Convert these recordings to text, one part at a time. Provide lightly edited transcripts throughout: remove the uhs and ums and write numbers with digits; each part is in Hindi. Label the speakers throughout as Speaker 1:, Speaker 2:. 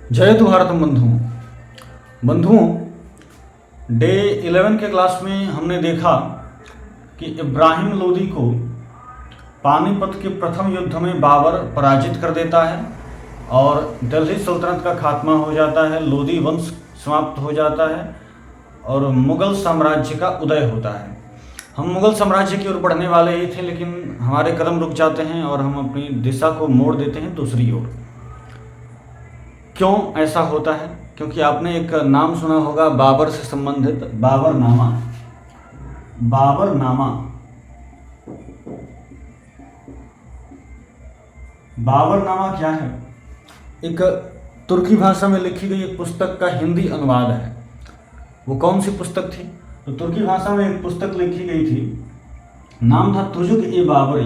Speaker 1: जय भारतम बंधुओं, डे 11 के क्लास में हमने देखा कि इब्राहिम लोदी को पानीपत के प्रथम युद्ध में बाबर पराजित कर देता है और दिल्ली सल्तनत का खात्मा हो जाता है, लोदी वंश समाप्त हो जाता है और मुग़ल साम्राज्य का उदय होता है। हम मुग़ल साम्राज्य की ओर बढ़ने वाले ही थे, लेकिन हमारे कदम रुक जाते हैं और हम अपनी दिशा को मोड़ देते हैं दूसरी ओर। क्यों ऐसा होता है? क्योंकि आपने एक नाम सुना होगा बाबर से संबंधित, बाबरनामा। बाबरनामा क्या है? एक तुर्की भाषा में लिखी गई एक पुस्तक का हिंदी अनुवाद है। वो कौन सी पुस्तक थी? तो तुर्की भाषा में एक पुस्तक लिखी गई थी, नाम था तुजुक-ए-बाबरी।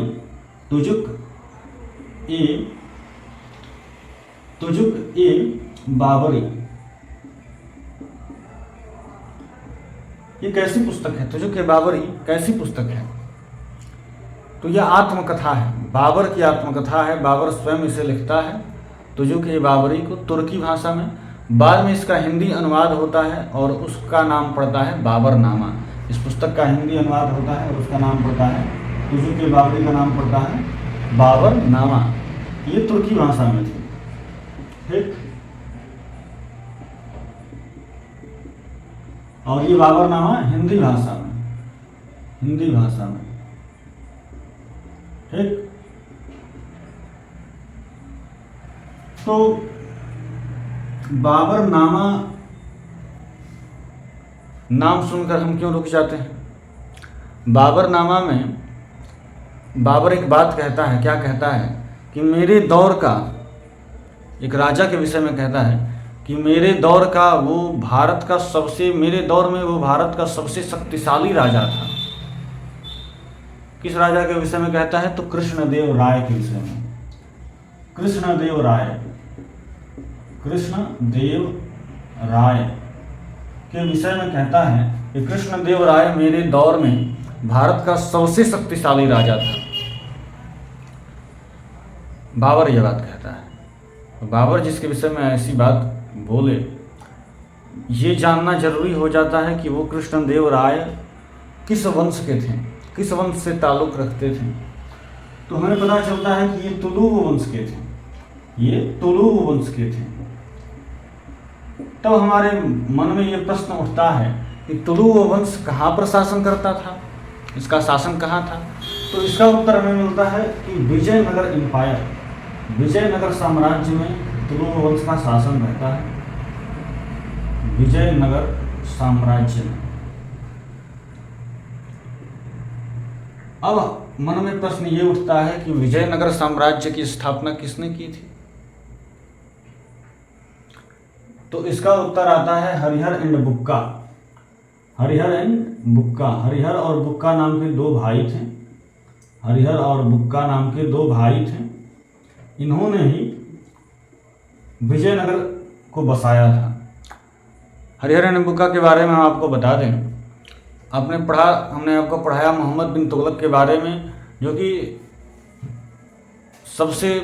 Speaker 1: तुजुक-ए-बाबरी। ये कैसी पुस्तक है? तुजुक-ए-बाबरी कैसी पुस्तक है? तो यह आत्मकथा है, बाबर की आत्मकथा है। बाबर स्वयं इसे लिखता है, तुजुक-ए-बाबरी को, तुर्की भाषा में। बाद में इसका हिंदी अनुवाद होता है और उसका नाम पड़ता है बाबरनामा। इस पुस्तक का हिंदी अनुवाद होता है और उसका नाम पड़ता है, तुजुक-ए-बाबरी का नाम पड़ता है बाबरनामा। ये तुर्की भाषा में थी, ठीक। और ये बाबरनामा हिंदी भाषा में, ठीक। तो बाबरनामा नाम सुनकर हम क्यों रुक जाते हैं? बाबरनामा में बाबर एक बात कहता है। क्या कहता है? कि मेरे दौर का, एक राजा के विषय में कहता है कि मेरे दौर में वो भारत का सबसे शक्तिशाली राजा था। किस राजा के विषय में कहता है? तो कृष्णदेव राय के विषय में। कृष्णदेव राय के विषय में कहता है कि कृष्णदेव राय मेरे दौर में भारत का सबसे शक्तिशाली राजा था। बाबर यह बात कहता है। बाबर जिसके विषय में ऐसी बात बोले, ये जानना जरूरी हो जाता है कि वो कृष्णदेव राय किस वंश के थे, किस वंश से ताल्लुक़ रखते थे। तो हमें पता चलता है कि ये तुलुव वंश के थे। तब हमारे मन में ये प्रश्न उठता है कि तुलुव वंश कहाँ पर शासन करता था, इसका शासन कहाँ था? तो इसका उत्तर हमें मिलता है कि विजयनगर साम्राज्य में तुलुव वंश का शासन रहता है। विजयनगर साम्राज्य में। अब मन में प्रश्न ये उठता है कि विजयनगर साम्राज्य की स्थापना किसने की थी? तो इसका उत्तर आता है हरिहर एंड बुक्का। हरिहर और बुक्का नाम के दो भाई थे। इन्होंने ही विजयनगर को बसाया था। हरिहर एंड बुक्का के बारे में हम आपको बता दें, हमने आपको पढ़ाया मोहम्मद बिन तुगलक के बारे में, जो कि सबसे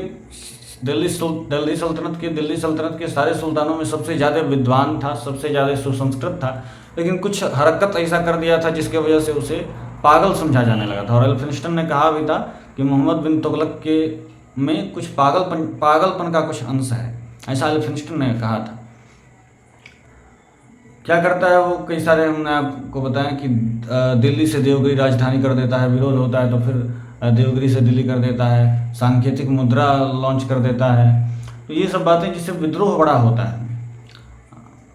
Speaker 1: दिल्ली सल्तनत के सारे सुल्तानों में सबसे ज़्यादा विद्वान था, सबसे ज़्यादा सुसंस्कृत था। लेकिन कुछ हरकत ऐसा कर दिया था जिसके वजह से उसे पागल समझा जाने लगा था। और एल्फिंस्टन ने कहा भी था कि मोहम्मद बिन तुगलक के में कुछ पागलपन का कुछ अंश है, ऐसा एल्फिंस्टन ने कहा था। क्या करता है वो? कई सारे हमने आपको बताया कि दिल्ली से देवगिरी राजधानी कर देता है, विरोध होता है तो फिर देवगिरी से दिल्ली कर देता है, सांकेतिक मुद्रा लॉन्च कर देता है। तो ये सब बातें, जिससे विद्रोह बड़ा होता है,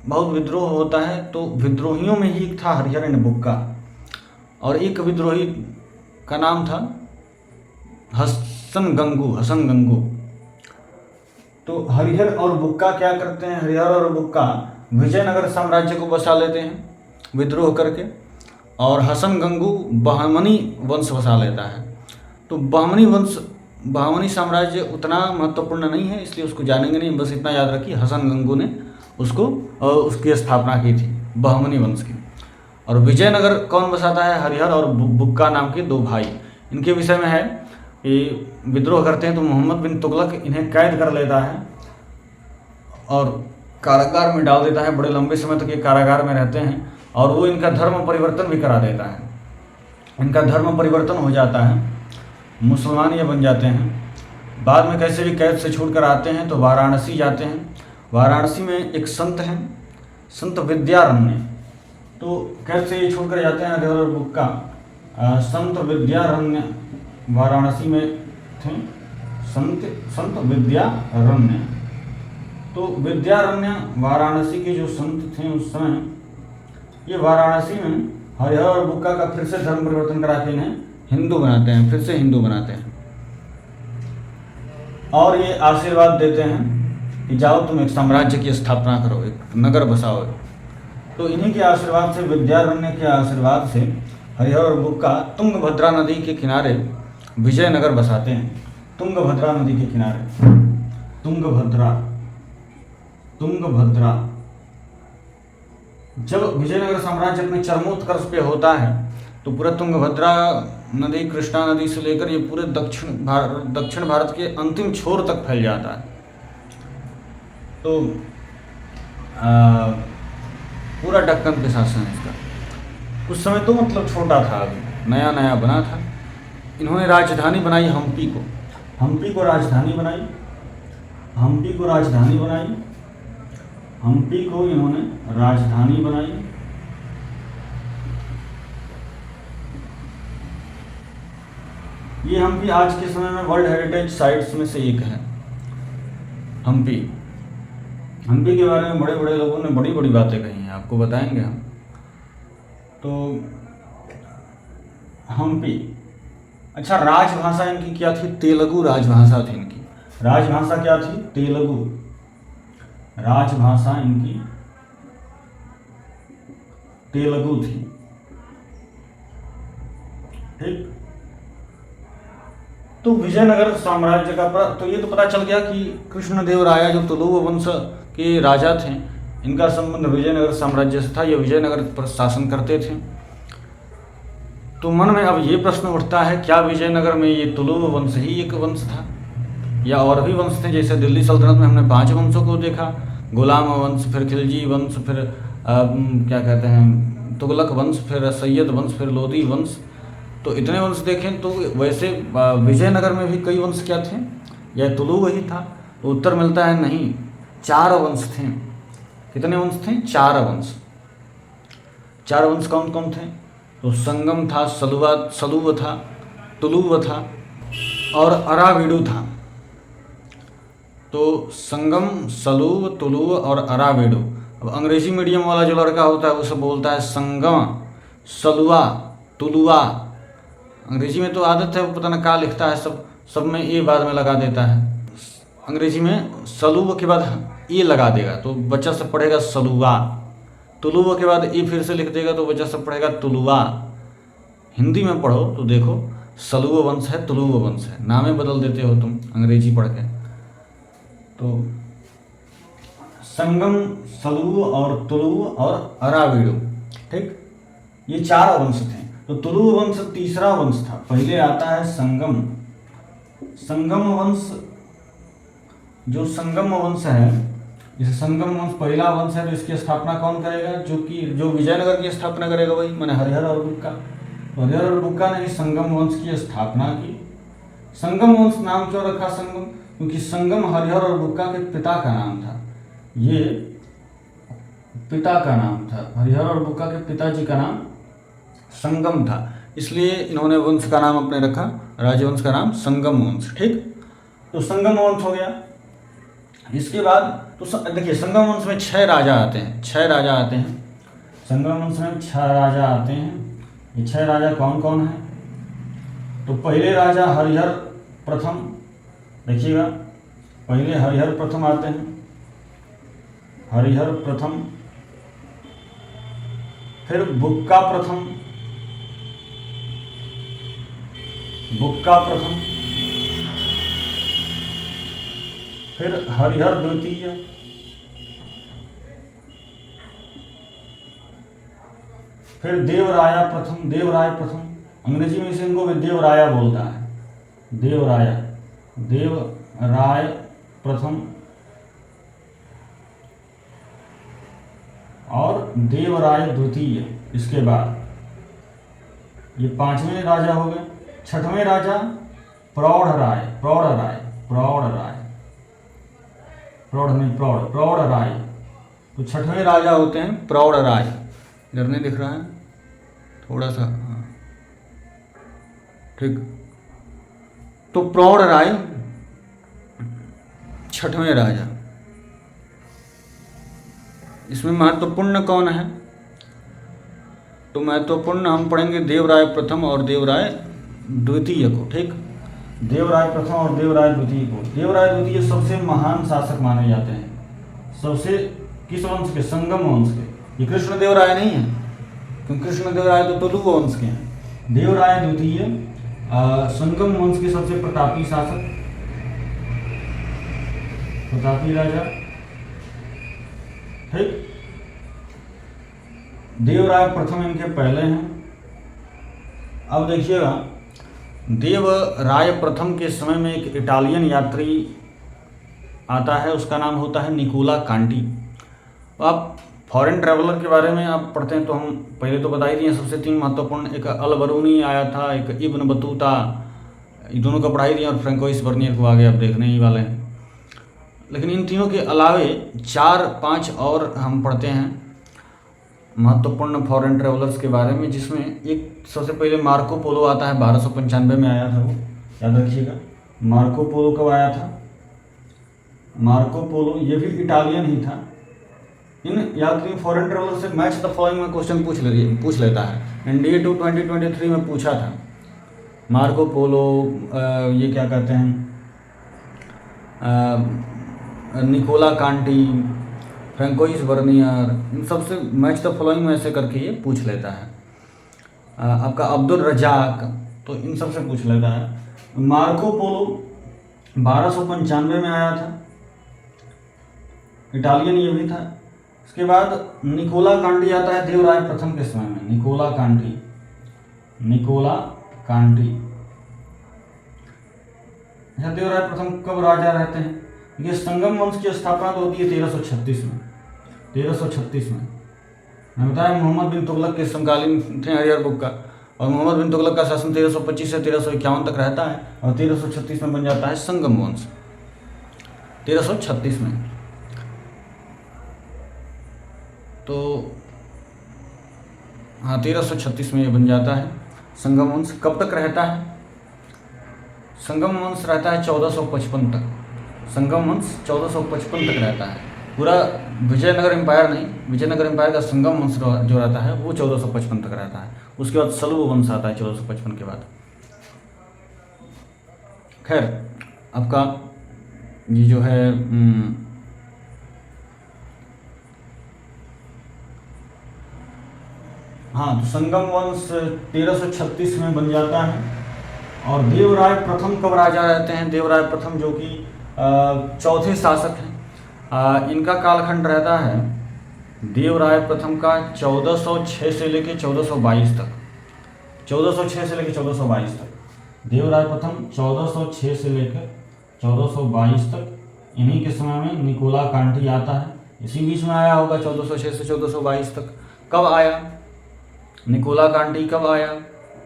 Speaker 1: बहुत विद्रोह होता है। तो विद्रोहियों में ही था हरिहर एंड बुक्का, और एक विद्रोही का नाम था हसन गंगू। तो हरिहर और बुक्का क्या करते हैं? हरिहर और बुक्का विजयनगर साम्राज्य को बसा लेते हैं विद्रोह करके, और हसन गंगू बहमनी वंश बसा लेता है। तो बहमनी साम्राज्य उतना महत्वपूर्ण नहीं है, इसलिए उसको जानेंगे नहीं। बस इतना याद रखिए, हसन गंगू ने उसकी स्थापना की थी, बहमनी वंश की। और विजयनगर कौन बसाता है? हरिहर और बुक्का नाम के दो भाई। इनके विषय में है, ये विद्रोह करते हैं तो मोहम्मद बिन तुगलक इन्हें कैद कर लेता है और कारागार में डाल देता है। बड़े लंबे समय तक ये कारागार में रहते हैं और वो इनका धर्म परिवर्तन भी करा देता है। इनका धर्म परिवर्तन हो जाता है, मुसलमान ये बन जाते हैं। बाद में कैसे भी कैद से छूट कर आते हैं तो वाराणसी जाते हैं। वाराणसी में एक संत हैं, संत विद्यारण्य। तो कैद से ये छूट कर जाते हैं हरिहर और बुक्का। संत विद्यारण्य वाराणसी में थे, संत विद्यारण्य। तो विद्यारण्य वाराणसी के जो संत थे उस समय, ये वाराणसी में हरिहर और बुक्का का फिर से धर्म परिवर्तन करा के इन्हें हिंदू बनाते हैं, फिर से हिंदू बनाते हैं और ये आशीर्वाद देते हैं कि जाओ तुम एक साम्राज्य की स्थापना करो, एक नगर बसाओ। तो इन्हीं के आशीर्वाद से, विद्यारण्य के आशीर्वाद से हरिहर और बुक्का तुंगभद्रा नदी के किनारे विजयनगर बसाते हैं। तुंगभद्रा नदी के किनारे, तुंगभद्रा। जब विजयनगर साम्राज्य अपने चरमोत्कर्ष पे होता है तो पूरा तुंगभद्रा नदी, कृष्णा नदी से लेकर ये पूरे दक्षिण भारत के अंतिम छोर तक फैल जाता है। तो पूरा दक्कन पे शासन है इसका। उस समय तो मतलब छोटा था, अभी नया नया बना था। इन्होंने राजधानी बनाई हम्पी को, हम्पी को राजधानी बनाई, हम्पी को राजधानी बनाई, हम्पी को इन्होंने राजधानी बनाई। ये हम्पी आज के समय में वर्ल्ड हेरिटेज साइट्स में से एक है। हम्पी, हम्पी के बारे में बड़े बड़े लोगों ने बड़ी बड़ी बातें कही हैं, आपको बताएंगे हम। तो हम्पी, अच्छा, राजभाषा इनकी क्या थी? तेलुगु राजभाषा थी इनकी। राजभाषा क्या थी? तेलुगु। राजभाषा इनकी तेलुगु थी, ठीक। तो विजयनगर साम्राज्य का तो ये तो पता चल गया कि कृष्णदेवराय जो तुलुव वंश के राजा थे, इनका संबंध विजयनगर साम्राज्य से था। ये विजयनगर पर शासन करते थे। तो मन में अब ये प्रश्न उठता है, क्या विजयनगर में ये तुलुव वंश ही एक वंश था या और भी वंश थे? जैसे दिल्ली सल्तनत में हमने 5 वंशों को देखा, गुलाम वंश, फिर खिलजी वंश, फिर क्या कहते हैं, तुगलक वंश, फिर सैयद वंश, फिर लोधी वंश। तो इतने वंश देखें तो वैसे विजयनगर में भी कई वंश क्या थे? यह तुलुव ही था? तो उत्तर मिलता है नहीं, 4 वंश थे। कितने वंश थे? 4 वंश। 4 वंश कौन कौन थे? तो संगम था, सलुव था, तुलुव था और अराविडु था। तो संगम, सलुव, तुलुव और अराविडु। अब अंग्रेजी मीडियम वाला जो लड़का होता है वो सब बोलता है संगम, सलुआ, तुलुआ। अंग्रेजी में तो आदत है, वो पता ना क्या लिखता है, सब में ए बाद में लगा देता है। अंग्रेजी में सलुव के बाद ए लगा देगा तो बच्चा सब पढ़ेगा सलुआ। तुलुव के बाद ए फिर से लिख देगा तो बच्चा सब पढ़ेगा तुलुआ। हिंदी में पढ़ो तो देखो सलुव वंश है, तुलुव वंश है, नामें बदल देते हो तुम अंग्रेजी पढ़ के। तो संगम, सलुव और तुलुव और अराविडु, ठीक, ये 4 वंश थे। तो तुलुव वंश तीसरा वंश था। पहले आता है संगम। संगम वंश, जो संगम वंश है, जैसे संगम वंश पहला वंश है तो इसकी स्थापना कौन करेगा? जो विजयनगर की स्थापना करेगा वही, माने हरिहर और बुक्का। तो हरिहर और बुक्का ने ही संगम वंश की स्थापना की। संगम वंश नाम क्यों रखा संगम? क्योंकि संगम हरिहर और बुक्का के पिता का नाम था। ये पिता का नाम था, हरिहर और बुक्का के पिताजी का नाम संगम था, इसलिए इन्होंने वंश का नाम अपने रखा, राजवंश का नाम संगम वंश, ठीक। तो संगम वंश हो गया। इसके बाद तो देखिए संगम वंश में 6 राजा आते हैं, 6 राजा आते हैं। संगम वंश में 6 राजा आते हैं। ये 6 राजा कौन कौन है? तो पहले राजा हरिहर प्रथम, देखिएगा, पहले हरिहर प्रथम आते हैं, हरिहर प्रथम, फिर बुक्का प्रथम, बुक्का प्रथम, फिर हरिहर द्वितीय, फिर देवराया प्रथम, देवराय प्रथम, अंग्रेजी में इसे इनको देवराया बोलता है, देवराया, देवराय प्रथम, और देवराय द्वितीय, इसके बाद ये 5वें राजा हो गए। 6वें राजा प्रौढ़ राय, प्रौढ़ राय। तो 6वें राजा होते हैं प्रौढ़ राय। इधर नहीं दिख रहा है, थोड़ा सा, हाँ ठीक। तो प्रौढ़ राय 6वें राजा। इसमें महत्वपूर्ण कौन है? तो महत्वपूर्ण हम पढ़ेंगे देवराय प्रथम और देवराय द्वितीय को, ठीक। देवराय प्रथम और देवराय द्वितीय को। देवराय द्वितीय सबसे महान शासक माने जाते हैं। सबसे किस वंश के? संगम वंश के। ये कृष्णदेवराय नहीं है, क्योंकि कृष्णदेवराय तो तुलु वंश के हैं। देवराय द्वितीय संगम वंश के सबसे प्रतापी शासक, प्रतापी राजा, ठीक। देवराय प्रथम इनके पहले हैं। अब देखिएगा, देवराय प्रथम के समय में एक इटालियन यात्री आता है, उसका नाम होता है निकोला कांटी। आप फॉरेन ट्रैवलर के बारे में आप पढ़ते हैं तो हम पहले तो बता ही दिए सबसे 3 महत्वपूर्ण, एक अल बरूनी आया था, एक इब्न बतूता, ये दोनों का पढ़ाई दिया, और फ्रैंकोइस बर्नियर को आगे आप देखने ही वाले हैं। लेकिन इन तीनों के अलावे 4-5 और हम पढ़ते हैं महत्वपूर्ण फॉरेन ट्रैवलर्स के बारे में, जिसमें एक सबसे पहले मार्को पोलो आता है, 1295 में आया था वो, याद रखिएगा। मार्को पोलो कब आया था? मार्को पोलो, ये भी इटालियन ही था। इन यात्री फॉरेन ट्रैवलर से मैच द फॉलोइंग में क्वेश्चन पूछ लेता है। एनडीए 2 2023 में पूछा था। मार्को पोलो, ये क्या कहते हैं, निकोला कांटी, फ्रैंकोइस बर्नियर, इन सबसे मैच द फॉलोइंग में ऐसे करके ये पूछ लेता है। आपका अब्दुल रजाक, तो इन सब से पूछ लेता है। मार्को पोलो 1295 में आया था, इटालियन ये भी था। इसके बाद निकोला कांटी आता है देवराय प्रथम के समय में। निकोला कांटी देवराय प्रथम कब राजा रहते हैं? ये संगम वंश की स्थापना तो होती है 1336 में। 1336 में मैं बताया मोहम्मद बिन तुगलक के समकालीन थे हरिहर बुक का, और मोहम्मद बिन तुगलक का शासन 1325 से 1351 तक रहता है, और 1336 में बन जाता है संगम वंश। 1336 में, तो हाँ 1336 में ये बन जाता है संगम वंश। कब तक रहता है? संगम वंश रहता है 1455 तक। संगम वंश 1455 तक रहता है। पूरा विजयनगर एम्पायर नहीं, विजयनगर एम्पायर का संगम वंश जो रहता है वो 1455 तक रहता है। उसके बाद सलुव वंश आता है 1455 के बाद। खैर, आपका ये जो है हाँ, तो संगम वंश 1336 में बन जाता है। और देवराय प्रथम कब राजा रहते हैं? देवराय प्रथम जो कि चौथे शासक हैं, इनका कालखंड रहता है देवराय प्रथम का 1406 से लेकर 1422 तक। 1406 से लेकर 1422 तक देवराय प्रथम 1406 से लेकर 1422 तक। इन्हीं के समय में निकोला कांटी आता है, इसी बीच में आया होगा 1406 से 1422 तक। कब आया निकोला कांटी, कब आया?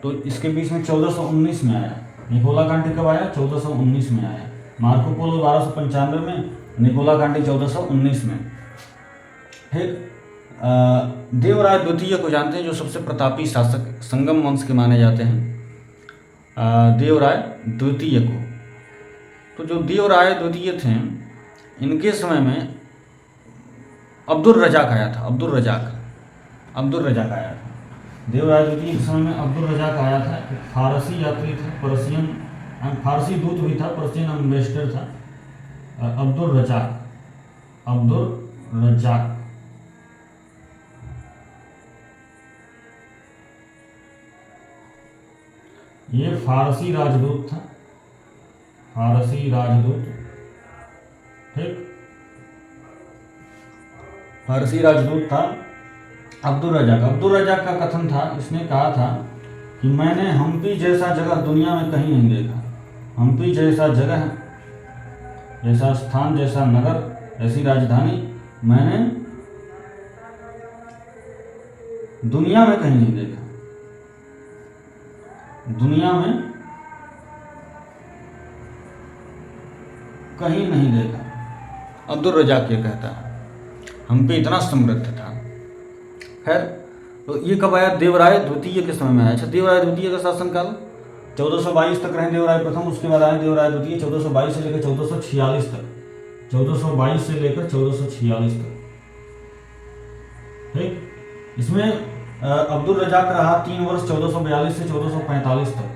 Speaker 1: तो इसके बीच में 1419 में आया। निकोला कांटी कब आया? 1419 में आया। मार्को पोलो 1295 में, निकोला कांटी 1419 में। ठीक। देवराय द्वितीय को जानते हैं, जो सबसे प्रतापी शासक संगम वंश के माने जाते हैं, देवराय द्वितीय को। तो जो देवराय द्वितीय थे, इनके समय में अब्दुल रजाक आया था। अब्दुल रजाक आया था। देवराय द्वितीय के समय में अब्दुल रजाक आया था। एक फारसी यात्री थे, फारसी दूत भी था, पर्शियन एम्बेसडर था। अब्दुल रजाक ये फारसी राजदूत था। ठीक, फारसी राजदूत था अब्दुल रजाक का कथन था, इसने कहा था कि मैंने हम्पी जैसा जगह दुनिया में कहीं नहीं देखा। हम्पी जैसा जगह, जैसा स्थान, जैसा नगर, ऐसी राजधानी मैंने दुनिया में कहीं नहीं देखा, दुनिया में कहीं नहीं देखा। अब्दुल रज़ाक ये कहता है हम पे इतना समृद्ध था। खैर, तो ये कब आया? देवराय द्वितीय के समय में आया। अच्छा, देवराय द्वितीय का शासनकाल 1422 तक रहे देवराय प्रथम, उसके बाद आए देवराय द्वितीय 1422 से लेकर 1446 तक, 1422 से लेकर 1446 तक। ठीक, इसमें अब्दुल रज़ाक रहा 3 वर्ष 1442 से 1445 तक,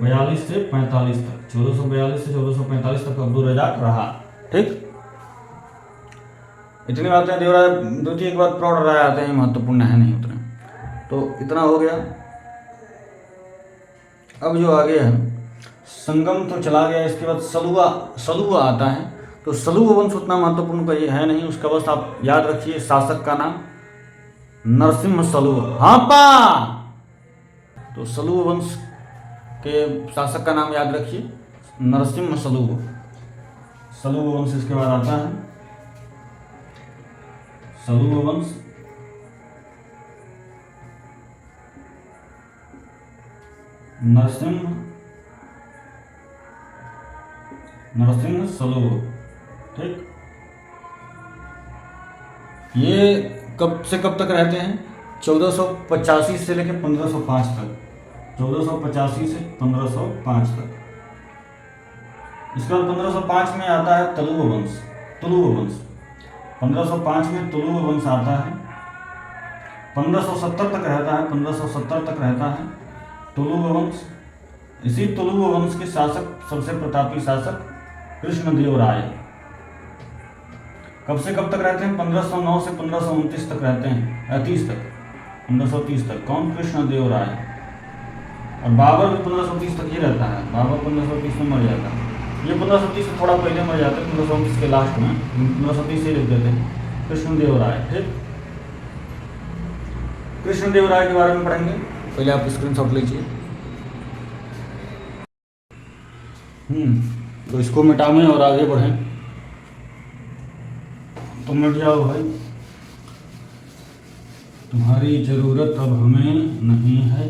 Speaker 1: 42 से 45 तक, 1442 से 1445 तक अब्दुल रज़ाक रहा। ठीक, इतनी बातें देवराय द्वितीय के बाद प्रौढ़ राय आते हैं, महत्वपूर्ण है नहीं उतने, तो इतना हो गया। अब जो आगे है संगम तो चला गया, इसके बाद सलुआ आता है। तो सलुआ वंश उतना महत्वपूर्ण का ये है नहीं, उसका बस आप याद रखिए शासक का नाम नरसिम्हा सलुआ। हाँ पा, तो सलुआ वंश के शासक का नाम याद रखिए नरसिम्हा सलुआ। सलुआ वंश इसके बाद आता है, सलुआ वंश नरसिंह सलुआ। ठीक, ये कब से कब तक रहते हैं? 1485 से लेकर 1505 तक, 1485 से 1505 तक। इसके बाद 1505 में आता है तुलुआ वंश। 1505 में तुलुआ वंश आता है, 1570 तक रहता है, 1570 तक रहता है तुलुआ वंश। इसी तुलुआ वंश के शासक, सबसे प्रतापी शासक कृष्णदेव राय। कब से कब तक रहते हैं? 1509 से 1529 तक रहते हैं, 30 तक, 1530 तक। कौन? कृष्णदेव राय। और बाबर भी 1530 तक ही रहता है, बाबर 1530 में मर जाता है। ये 1530 से थोड़ा पहले मर जाते हैं, 1529 के लास्ट में, 1530 से लिख देते हैं कृष्णदेव राय। ठीक, कृष्णदेव राय के बारे में पढ़ेंगे, पहले आप स्क्रीनशॉट लीजिए। तो इसको मिटावें और आगे बढ़ें। तो मिट जाओ भाई, तुम्हारी जरूरत अब हमें नहीं है।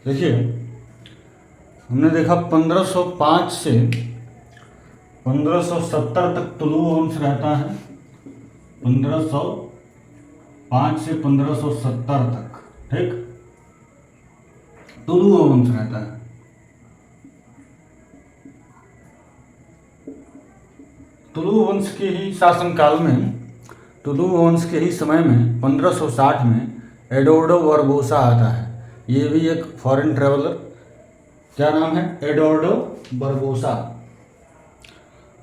Speaker 1: देखिए, हमने देखा 1505 से 1570 तक तुलुआ वंश रहता है, 1505 से 1570 तक। ठीक, तुलुआ वंश रहता है। तुलुआ वंश के ही शासनकाल में, तुलुआ वंश के ही समय में 1560 में एडोर्डो बारबोसा आता है। ये भी एक फॉरेन ट्रेवलर, क्या नाम है? एडोर्डो बारबोसा।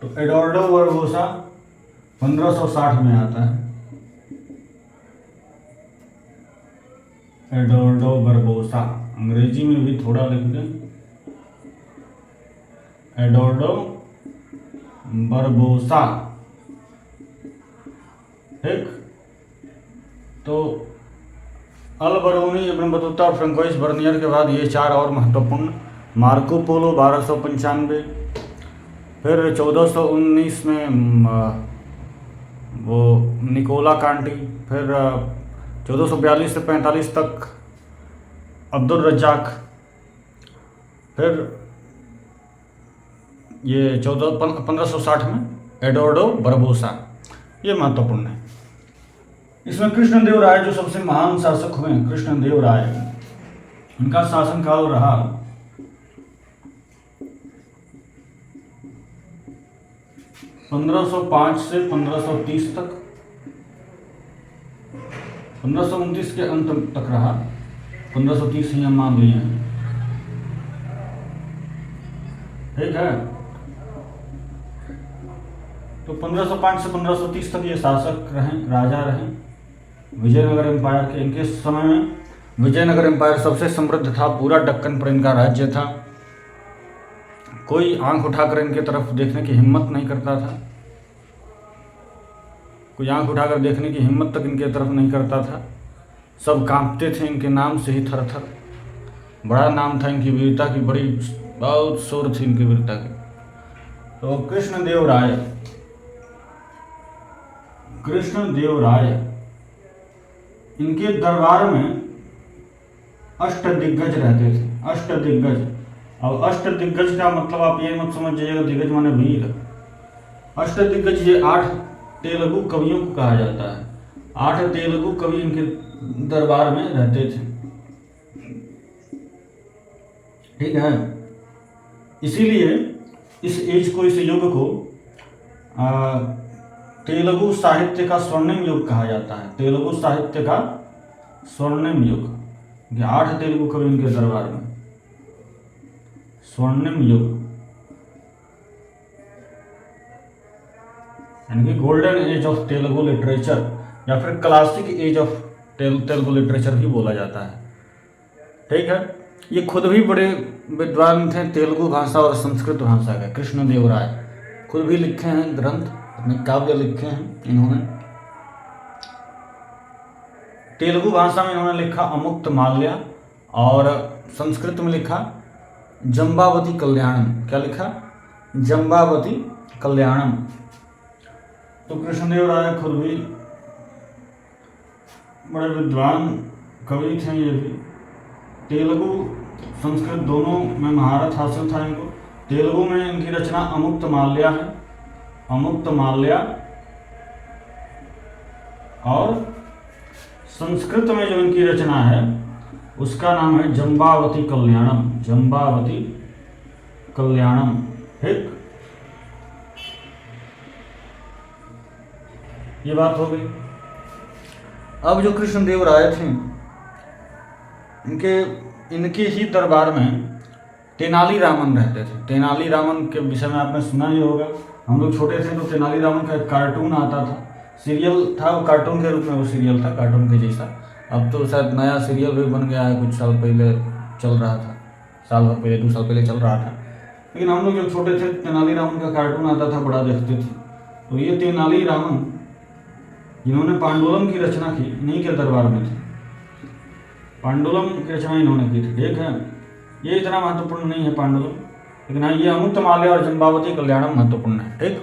Speaker 1: तो एडोर्डो बारबोसा 1560 में आता है, एडोर्डो बारबोसा। अंग्रेजी में भी थोड़ा लिख दें, एडोर्डो बारबोसा। ठीक, तो अल बरूनी, इब्न बतूता और फ्रेंकोइस बर्नियर के बाद ये 4 और महत्वपूर्ण। मार्को पोलो 1295, फिर 1419 में वो निकोला कांटी, फिर 1442 से 45 तक अब्दुल रज़ाक, फिर ये 1560 में एडोर्डो बारबोसा। ये महत्वपूर्ण है। इसमें कृष्णदेव राय जो सबसे महान शासक हुए, कृष्णदेव राय, उनका शासनकाल रहा 1505 से 1530 तक, 1529 के अंत तक रहा, 1530 ही हम मान लिए हैं। ठीक है, तो 1505 से 1530 तक ये शासक रहे, राजा रहे विजयनगर एम्पायर के। इनके समय में विजयनगर एम्पायर सबसे समृद्ध था, पूरा दक्कन पर इनका राज्य था। कोई आंख उठाकर इनके तरफ देखने की हिम्मत नहीं करता था, कोई आंख उठाकर देखने की हिम्मत तक इनके तरफ नहीं करता था। सब कांपते थे इनके नाम से ही थर थर। बड़ा नाम था इनकी वीरता की, बड़ी बहुत शोर थी इनकी वीरता की। तो कृष्णदेव राय इनके दरबार में अष्टदिग्गज रहते थे। अष्टदिग्गज, अब अष्टदिग्गज का मतलब आप ये मत समझ जाइएगा दिग्गज माने वीर। अष्टदिग्गज ये 8 तेलुगु कवियों को कहा जाता है। 8 तेलुगु कवि इनके दरबार में रहते थे, ठीक है। इसीलिए इस युग को तेलुगु साहित्य का स्वर्णिम युग कहा जाता है। तेलुगु साहित्य का स्वर्णिम युग, 8 तेलुगु कवि इनके दरबार में, स्वर्णिम युग यानी कि golden age of Telugu literature, या फिर classic age of Telugu literature भी बोला जाता है, ठीक है। ये खुद भी बड़े विद्वान थे तेलुगु भाषा और संस्कृत भाषा के। कृष्णदेव राय खुद भी लिखे हैं ग्रंथ, अपने काव्य लिखे हैं इन्होंने। तेलुगु भाषा में इन्होंने लिखा अमुक्त माल्या, और संस्कृत में लिखा जम्बावती कल्याणम। क्या लिखा? जम्बावती कल्याणम। तो कृष्णदेव राय खुद भी बड़े विद्वान कवि थे। ये भी तेलुगु संस्कृत दोनों में महारत हासिल था इनको। तेलुगु में इनकी रचना अमुक्त माल्या है, अमुक्त माल्या, और संस्कृत में जो इनकी रचना है उसका नाम है जम्बावती कल्याणम। जम्बावती कल्याणम, ठीक। ये बात हो गई। अब जो कृष्णदेव राय थे इनके ही दरबार में तेनालीरामन रहते थे। तेनालीरामन के विषय में आपने सुना ही होगा। हम लोग छोटे थे तो तेनालीरामन का एक कार्टून आता था, सीरियल था, वो कार्टून के रूप में वो सीरियल था, कार्टून के जैसा। अब तो शायद नया सीरियल भी बन गया है, कुछ साल पहले चल रहा था, साल भर पहले 2 साल पहले चल रहा था। लेकिन हम लोग जब छोटे थे तेनालीरामन का कार्टून आता था, बड़ा देखते थे। तो ये तेनालीरामन जिन्होंने पांडुलम की रचना की, इन्हीं के दरबार में थे। पांडुलम की रचना इन्होंने की थी, ठीक है। ये इतना महत्वपूर्ण नहीं है पांडुलम, लेकिन हाँ ये अमुक्त माल्या और जम्बावती कल्याणम महत्वपूर्ण है, ठीक।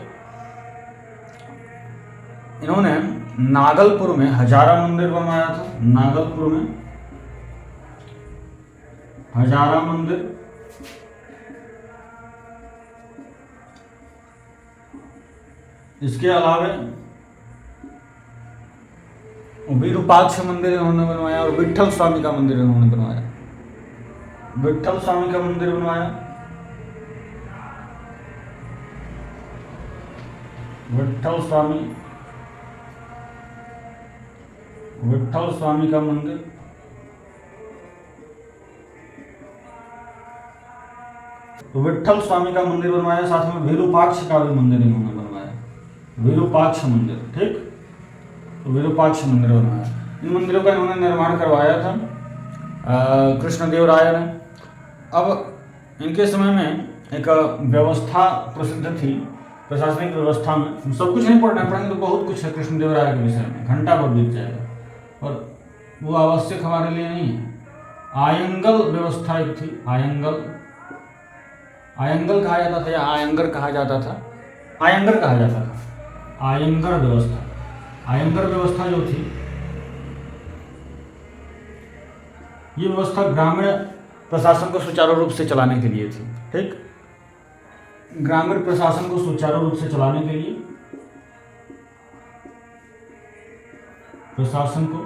Speaker 1: इन्होंने नागलपुर में हजारा मंदिर बनवाया था। नागलपुर में हजारा मंदिर, इसके अलावे विरूपाक्ष मंदिर इन्होंने बनवाया, और विट्ठल स्वामी का मंदिर इन्होंने बनवाया। विट्ठल स्वामी का मंदिर बनवाया, विट्ठल स्वामी का मंदिर। तो विट्ठल स्वामी का मंदिर बनवाया, साथ में विरूपाक्ष का भी मंदिर इन्होंने बनवाया, विरूपाक्ष मंदिर, ठीक। तो विरूपाक्ष मंदिर बनवाया। इन मंदिरों का इन्होंने निर्माण करवाया था कृष्णदेव राय ने। अब इनके समय में एक व्यवस्था प्रसिद्ध थी, प्रशासनिक व्यवस्था में। सब कुछ नहीं पढ़ेंगे तो बहुत कुछ है कृष्णदेव राय के विषय में, घंटा भर बीत जाएगा, और वो आवश्यक हमारे लिए नहीं है। आयंगल व्यवस्था एक थी, आयंगल कहा जाता था या आयंगर कहा जाता था? आयंगर कहा जाता था। आयंगर व्यवस्था, आयंगर व्यवस्था जो थी, ये व्यवस्था ग्रामीण प्रशासन को सुचारू रूप से चलाने के लिए थी, ठीक। ग्रामीण प्रशासन को सुचारू रूप से चलाने के लिए, प्रशासन को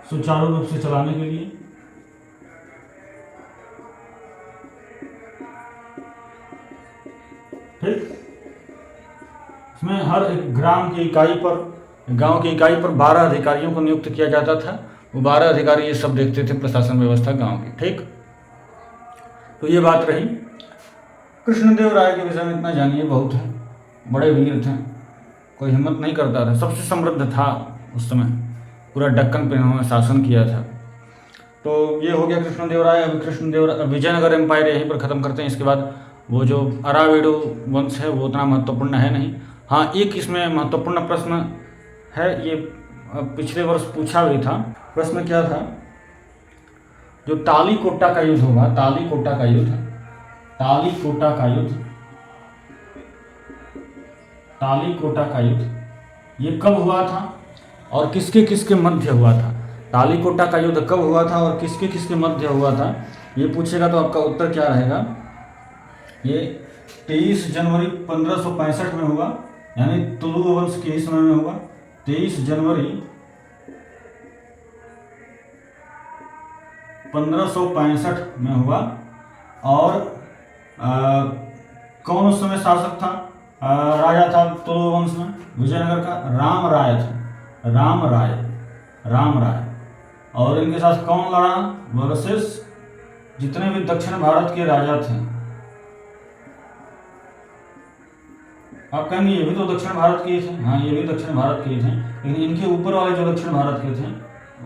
Speaker 1: सुचारू रूप से चलाने के लिए ठीक। इसमें हर एक ग्राम की इकाई पर, गांव की इकाई पर 12 अधिकारियों को नियुक्त किया जाता था। वो 12 अधिकारी ये सब देखते थे प्रशासन व्यवस्था गांव की, ठीक। तो ये बात रही। कृष्णदेव राय के विषय में इतना जानिए, बहुत है, बड़े वीर थे, कोई हिम्मत नहीं करता था, सबसे समृद्ध था उस समय, पूरा दक्कन पे इन्होंने शासन किया था। तो ये हो गया कृष्णदेव राय। अब विजयनगर एम्पायर यहीं पर ख़त्म करते हैं। इसके बाद वो जो अरावेडो वंश है वो उतना महत्वपूर्ण है नहीं। हाँ, एक इसमें महत्वपूर्ण प्रश्न है, ये पिछले वर्ष पूछा भी था। प्रश्न क्या था, जो तालीकोटा का युद्ध होगा, तालीकोटा का युद्ध, तालीकोटा का युद्ध, तालीकोटा का युद्ध ये कब हुआ था और किसके किसके मध्य हुआ था? तालीकोटा का युद्ध कब हुआ था और किसके किसके मध्य हुआ था, ये पूछेगा तो आपका उत्तर क्या रहेगा? ये 23 जनवरी 1565 में हुआ, यानी तुलु वंश के ही समय में हुआ। 23 जनवरी 1565 में हुआ। और कौन उस समय शासक था, राजा था तुलु वंश में विजयनगर का? राम राय था, राम राय, राम राय। और इनके साथ कौन लड़ा वर्सेस जितने भी दक्षिण भारत के राजा थे। आप कहेंगे ये भी तो दक्षिण भारत के थे, हाँ ये भी दक्षिण भारत के थे, लेकिन इनके ऊपर वाले जो दक्षिण भारत के थे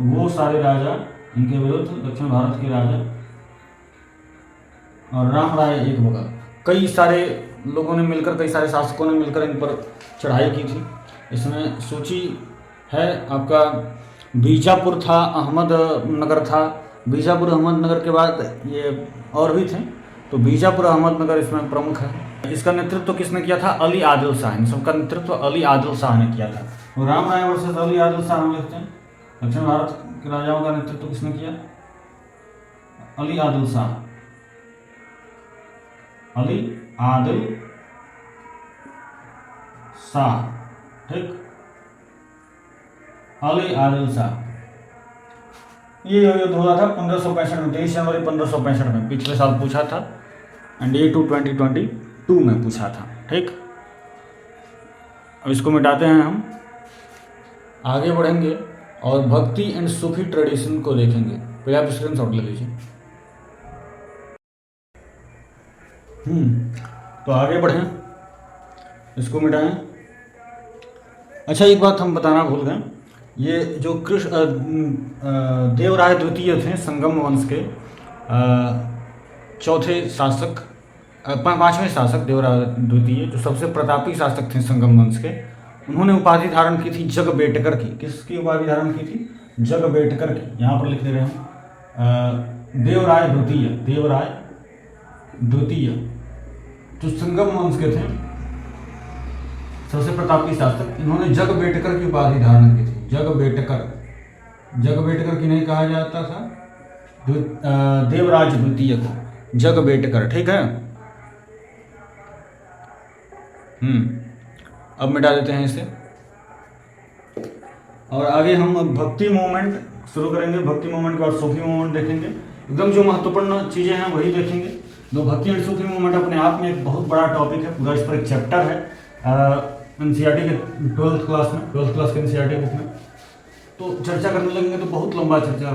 Speaker 1: वो सारे राजा इनके विरुद्ध दक्षिण भारत के राजा। और राम राय एक बगल, कई सारे लोगों ने मिलकर, कई सारे शासकों ने मिलकर इन पर चढ़ाई की थी। इसमें सूची है आपका, बीजापुर था, अहमदनगर था, बीजापुर अहमदनगर के बाद ये और भी थे, तो बीजापुर अहमदनगर इसमें प्रमुख है। इसका नेतृत्व किसने किया था? अली आदिल शाह। इन सबका नेतृत्व अली आदिल शाह ने किया था। तो राम राय वर्सेस अली आदिल शाह हम लिखते हैं। दक्षिण भारत के राजाओं का नेतृत्व किसने किया? अली आदिल शाह, अली आदिल शाह, ठीक, अली आदिल शाह। ये युद्ध हुआ था 1565 में, 23 जनवरी 1565 में, पिछले साल पूछा था एंड ये 2022 में पूछा था, ठीक। अब इसको मिटाते हैं, हम आगे बढ़ेंगे और भक्ति एंड सूफी ट्रेडिशन को देखेंगे। पहले आप स्क्रीनशॉट ले लीजिए। तो आगे बढ़ें, इसको मिटाएं। अच्छा, एक बात हम बताना भूल गए, ये जो देवराय द्वितीय थे संगम वंश के चौथे शासक, पांचवें शासक देवराय द्वितीय, जो सबसे प्रतापी शासक थे संगम वंश के, उन्होंने उपाधि धारण की थी जग बेटकर की। किसकी उपाधि धारण की थी? जग बेटकर की। यहाँ पर लिख दे रहे हैं देवराय द्वितीय, देवराय द्वितीय जो संगम वंश के थे, सबसे प्रतापी शासक, इन्होंने जग बेटकर की उपाधि धारण की थी। जग बेटकर, जग बेटकर की नहीं कहा जाता था देवराज द्वितीय को, जग बेटकर, ठीक है। अब मिटा देते हैं इसे और आगे हम भक्ति मूवमेंट शुरू करेंगे। भक्ति मूवमेंट के बाद सूफी मूवमेंट देखेंगे। एकदम जो महत्वपूर्ण चीज़ें हैं वही देखेंगे। तो भक्ति एंड सूफी मूवमेंट अपने आप में एक बहुत बड़ा टॉपिक है, पूरा इस पर एक चैप्टर है एनसीईआरटी के 12th क्लास में, 12th क्लास के एनसीईआरटी बुक में। तो चर्चा करने लगेंगे तो बहुत लंबा चर्चा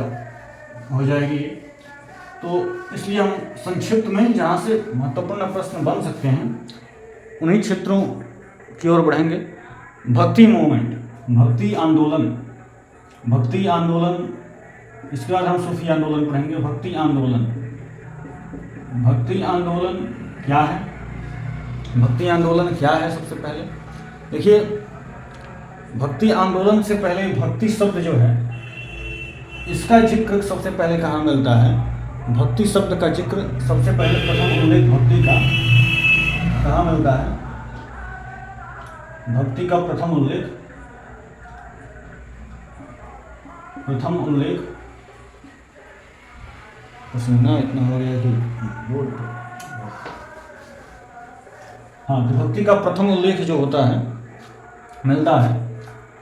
Speaker 1: हो जाएगी। तो इसलिए हम संक्षिप्त में जहाँ से महत्वपूर्ण प्रश्न बन सकते हैं उन्हीं क्षेत्रों की ओर बढ़ेंगे। भक्ति मूवमेंट, भक्ति आंदोलन, भक्ति आंदोलन, इसके बाद हम सूफी आंदोलन पढ़ेंगे। भक्ति आंदोलन, भक्ति आंदोलन क्या है? भक्ति आंदोलन क्या है? सबसे पहले देखिए, भक्ति आंदोलन से पहले भक्ति शब्द जो है इसका जिक्र सबसे पहले कहाँ मिलता है? भक्ति शब्द का जिक्र सबसे पहले प्रथम उल्लेख भक्ति का कहाँ मिलता है? भक्ति का प्रथम उल्लेख, प्रथम उल्लेख पसीना इतना हो गया कि बोल। हाँ, तो भक्ति का प्रथम उल्लेख जो होता है, मिलता है,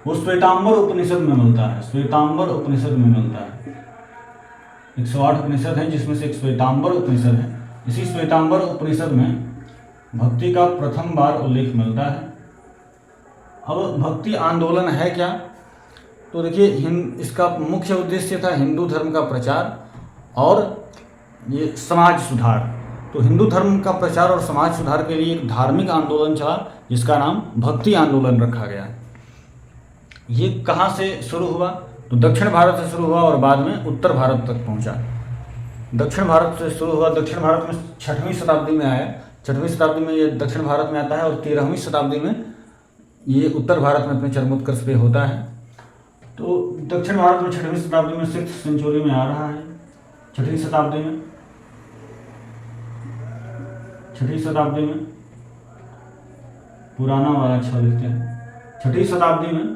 Speaker 1: वो श्वेतांबर उपनिषद में मिलता है। श्वेतांबर उपनिषद में मिलता है। 108 उपनिषद हैं जिसमें से एक श्वेतांबर उपनिषद है। इसी श्वेतांबर उपनिषद में भक्ति का प्रथम बार उल्लेख मिलता है। अब भक्ति आंदोलन है क्या? तो देखिए, इसका मुख्य उद्देश्य था हिंदू धर्म का प्रचार और ये समाज सुधार। तो हिंदू धर्म का प्रचार और समाज सुधार के लिए एक धार्मिक आंदोलन चला जिसका नाम भक्ति आंदोलन रखा गया। ये कहाँ से शुरू हुआ? तो दक्षिण भारत से शुरू हुआ और बाद में उत्तर भारत तक पहुँचा। दक्षिण भारत से शुरू हुआ, दक्षिण भारत में 6वीं शताब्दी में आया। 6वीं शताब्दी में ये दक्षिण भारत में आता है और 13वीं शताब्दी में ये उत्तर भारत में अपने चरमोत्कर्ष पे होता है। तो दक्षिण भारत में 6वीं शताब्दी में 6th सेंचुरी में आ रहा है। 6वीं शताब्दी में, 6वीं शताब्दी में पुराना वाला अच्छा लिखते हैं। 6वीं शताब्दी में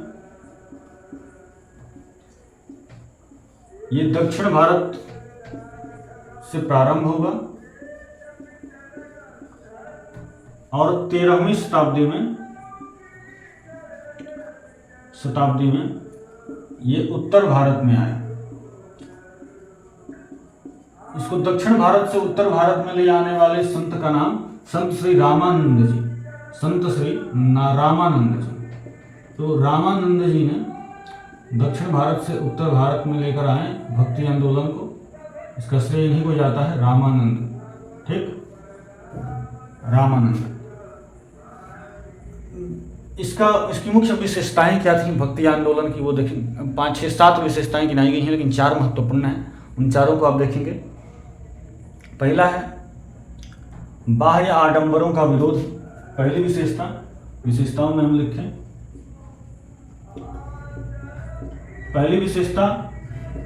Speaker 1: ये दक्षिण भारत से प्रारंभ होगा और 13वीं शताब्दी में ये उत्तर भारत में आए। इसको दक्षिण भारत से उत्तर भारत में ले आने वाले संत का नाम संत श्री रामानंद जी, संत श्री रामानंद जी। तो रामानंद जी ने दक्षिण भारत से उत्तर भारत में लेकर आए भक्ति आंदोलन को। इसका श्रेय इन्हीं को जाता है, रामानंद। ठीक, रामानंद। इसकी मुख्य विशेषताएं क्या थी भक्ति आंदोलन की, वो देखें। 5, 6, 7 विशेषताएं गिनाई गई हैं, लेकिन 4 महत्वपूर्ण हैं। उन चारों को आप देखेंगे। पहला है बाह्य आडंबरों का विरोध। पहली विशेषताओं में हम लिखें, पहली विशेषता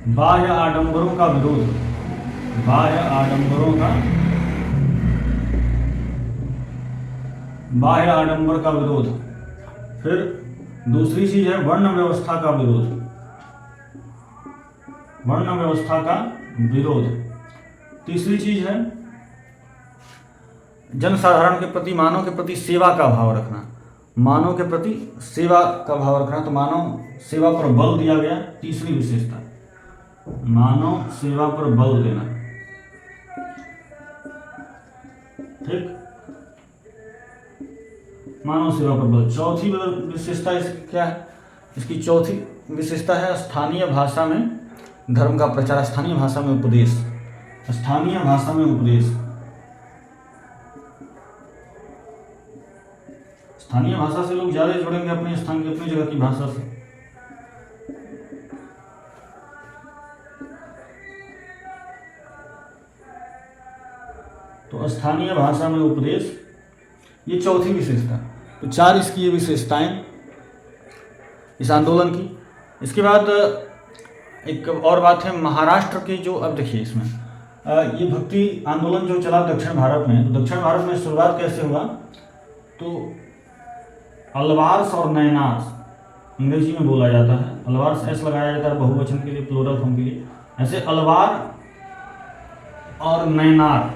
Speaker 1: बाह्य आडंबरों का विरोध। बाह्य आडंबर का विरोध। फिर दूसरी चीज है वर्ण व्यवस्था का विरोध। वर्ण व्यवस्था का विरोध। तीसरी चीज है जनसाधारण के प्रति, मानव के प्रति सेवा का भाव रखना। मानव के प्रति सेवा का भाव रखना, तो मानव सेवा पर बल दिया गया। तीसरी विशेषता मानव सेवा पर बल देना। ठीक, मानव सेवा पर बल। चौथी विशेषता इसकी क्या है? इसकी चौथी विशेषता है स्थानीय भाषा में धर्म का प्रचार। स्थानीय भाषा में उपदेश। स्थानीय भाषा में उपदेश। स्थानीय भाषा से लोग ज्यादा जुड़ेंगे अपने स्थान की, अपनी जगह की भाषा से। तो स्थानीय भाषा में उपदेश, ये चौथी विशेषता। तो 4 इसकी ये विशेषताएं इस आंदोलन की। इसके बाद एक और बात है महाराष्ट्र के जो, अब देखिए इसमें ये भक्ति आंदोलन जो चला दक्षिण भारत में, तो दक्षिण भारत में शुरुआत कैसे हुआ? तो अलवार्स और नैनार्स अंग्रेजी में बोला जाता है। अलवार्स एस लगाया जाता है बहुवचन के लिए, प्लूरल फॉर्म के लिए। ऐसे अलवार और नैनार।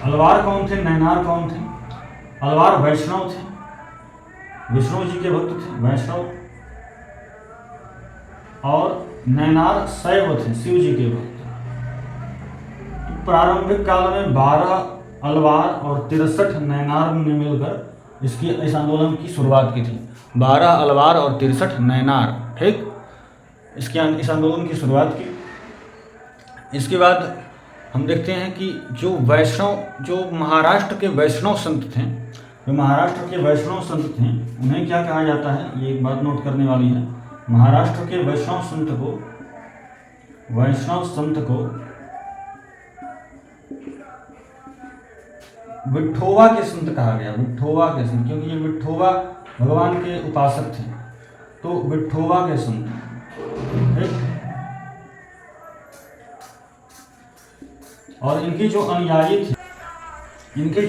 Speaker 1: अलवार कौन थे, नैनार कौन थे? अलवार वैष्णव थे, विष्णु जी के भक्त थे, वैष्णव। और नैनार शैव थे, शिव जी के भक्त। तो प्रारंभिक काल में 12 अलवार और 63 नैनार ने मिलकर इस आंदोलन की शुरुआत की थी। 12 अलवार और 63 नैनार। ठीक, इस आंदोलन की शुरुआत की। इसके बाद हम देखते हैं कि जो महाराष्ट्र के वैष्णव संत थे, उन्हें क्या कहा जाता है, ये एक बात नोट करने वाली है। महाराष्ट्र के वैष्णव संत को विठोबा के संत कहा गया। विठोबा के संत, क्योंकि ये विठोबा भगवान के उपासक थे, तो विठोबा के संत। और इनके जो अनुयायी थे, इनके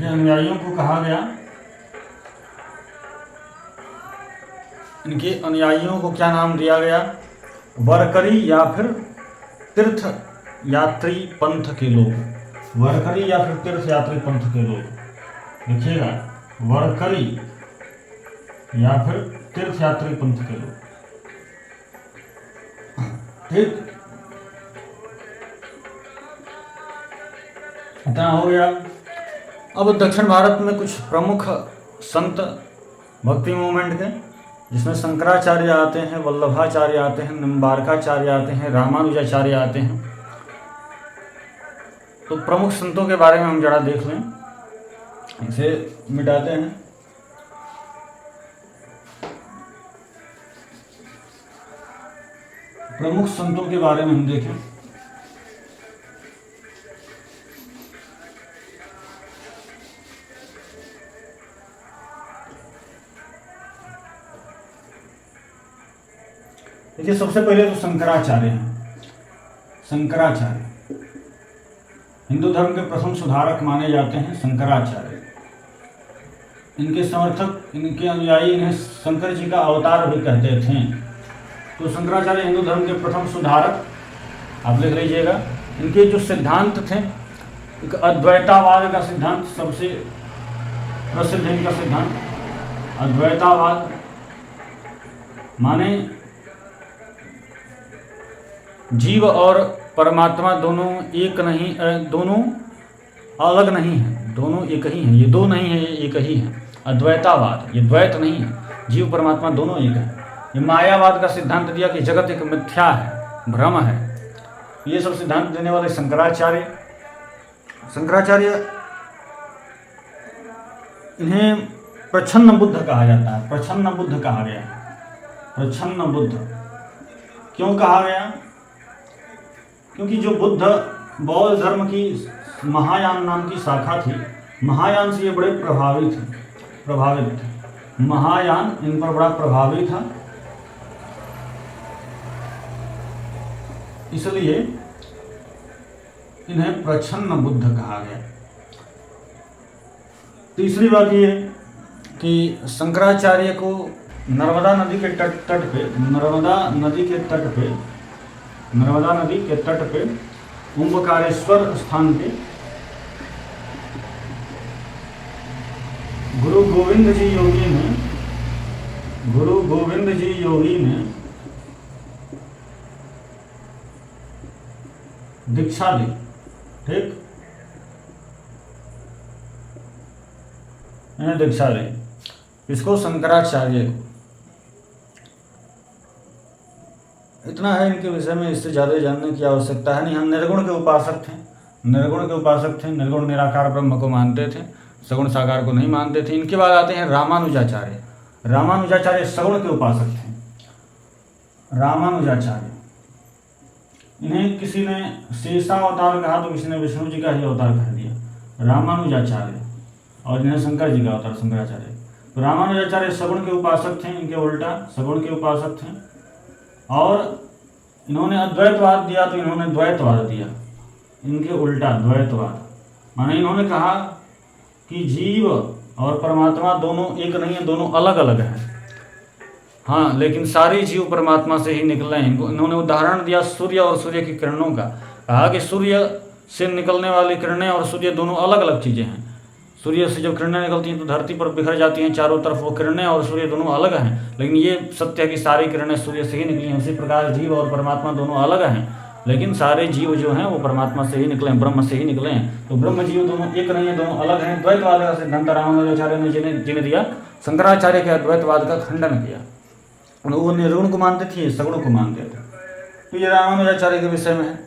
Speaker 1: अनुयायियों को कहा गया, इनके अनुयायियों को क्या नाम दिया गया? वरकरी या फिर तीर्थ यात्री पंथ के लोग। वरकरी या फिर तीर्थ यात्री पंथ के लोग। देखिएगा, वरकरी या फिर तीर्थ यात्री पंथ के लोग। ठीक, इतना हो गया। अब दक्षिण भारत में कुछ प्रमुख संत भक्ति मूवमेंट के, जिसमें शंकराचार्य आते हैं, वल्लभाचार्य आते हैं, निम्बार्काचार्य आते हैं, रामानुजाचार्य आते हैं। तो प्रमुख संतों के बारे में हम जरा देख लें, इसे मिटाते हैं। प्रमुख संतों के बारे में हम देखें। देखिए सबसे पहले तो शंकराचार्य हैं। शंकराचार्य हिंदू धर्म के प्रथम सुधारक माने जाते हैं शंकराचार्य। इनके समर्थक, इनके अनुयायी इन्हें शंकर जी का अवतार भी कहते थे। तो शंकराचार्य हिंदू धर्म के प्रथम सुधारक, आप लिख लीजिएगा। इनके जो सिद्धांत थे, एक अद्वैतावाद का सिद्धांत सबसे प्रसिद्ध है। इनका सिद्धांत अद्वैतावाद माने जीव और परमात्मा दोनों एक नहीं, दोनों अलग नहीं है, दोनों एक ही हैं। ये दो नहीं है, ये एक ही है। अद्वैतावाद, ये द्वैत नहीं है, जीव परमात्मा दोनों एक है। ये मायावाद का सिद्धांत दिया कि जगत एक मिथ्या है, भ्रम है। ये सब सिद्धांत देने वाले शंकराचार्य। इन्हें प्रच्छन्न बुद्ध कहा जाता है। प्रच्छन्न बुद्ध कहा गया। प्रच्छन्न बुद्ध क्यों कहा गया? क्योंकि जो बुद्ध बौद्ध धर्म की महायान नाम की शाखा थी, महायान से ये बड़े प्रभावित थे। महायान इन पर बड़ा प्रभावी था, इसलिए इन्हें प्रच्छन्न बुद्ध कहा गया। तीसरी बात यह कि शंकराचार्य को नर्मदा नदी के तट पे ओंकारेश्वर स्थान पे गुरु गोविंद जी योगी ने दीक्षा दी। ठीक, इन्हें दीक्षा दी। इसको शंकराचार्य को। इतना है इनके विषय में, इससे ज़्यादा जानने की आवश्यकता है नहीं। हम निर्गुण के उपासक थे। निर्गुण निराकार ब्रह्म को मानते थे, सगुण साकार को नहीं मानते थे। इनके बाद आते हैं रामानुजाचार्य। रामानुजाचार्य सगुण के उपासक थे। रामानुजाचार्य, इन्हें किसी ने शेषावतार कहा तो किसी ने विष्णु जी का ही अवतार कह दिया, रामानुजाचार्य। और इन्हें शंकर जी का अवतार शंकराचार्य। तो रामानुजाचार्य सगुण के उपासक थे, इनके उल्टा सगुण के उपासक थे। और इन्होंने अद्वैतवाद दिया तो इन्होंने द्वैतवाद दिया, इनके उल्टा द्वैतवाद। माने इन्होंने कहा कि जीव और परमात्मा दोनों एक नहीं है, दोनों अलग अलग हैं। हाँ, लेकिन सारे जीव परमात्मा से ही निकले हैं। इन्होंने उदाहरण दिया सूर्य और सूर्य की किरणों का। कहा कि सूर्य से निकलने वाली किरणें और सूर्य दोनों अलग अलग चीज़ें हैं। सूर्य से जब किरणें निकलती हैं तो धरती पर बिखर जाती हैं चारों तरफ, वो किरणें और सूर्य दोनों अलग हैं। लेकिन ये सत्य है कि सारी किरणें सूर्य से ही निकली हैं। उसी प्रकार जीव और परमात्मा दोनों अलग हैं, लेकिन सारे जीव जो हैं वो परमात्मा से ही निकले हैं, ब्रह्म से ही निकले हैं। तो ब्रह्म जीव दोनों एक नहीं है, दोनों अलग हैं। द्वैतवाद का सिद्धांत रामानुजाचार्य ने जिन्हें दिया, शंकराचार्य के अद्वैतवाद का खंडन किया। वो निर्गुण को मानते थे, सगुण को मानते थे। तो ये रामानुजाचार्य के विषय में है।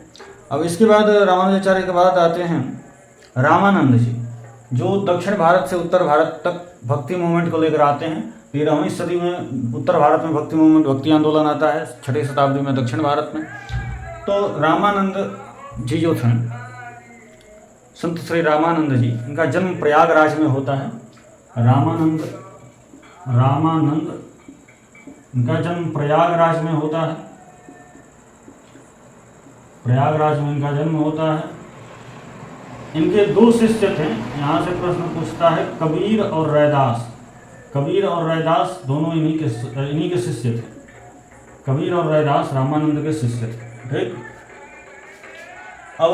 Speaker 1: अब इसके बाद रामानुजाचार्य के बाद आते हैं रामानंद जी, जो दक्षिण भारत से उत्तर भारत तक भक्ति मूवमेंट को लेकर आते हैं। 13वीं सदी में उत्तर भारत में भक्ति मूवमेंट, भक्ति आंदोलन आता है, 6वीं शताब्दी में दक्षिण भारत में। तो रामानंद जी जो थे, संत श्री रामानंद जी, इनका जन्म प्रयागराज में होता है। रामानंद इनका जन्म प्रयागराज में होता है। प्रयागराज में इनका जन्म होता है। इनके दो शिष्य थे। यहाँ से प्रश्न पूछता है, कबीर और रैदास। कबीर और रैदास दोनों इन्हीं के शिष्य थे। कबीर और रैदास रामानंद के शिष्य थे। ठीक, अब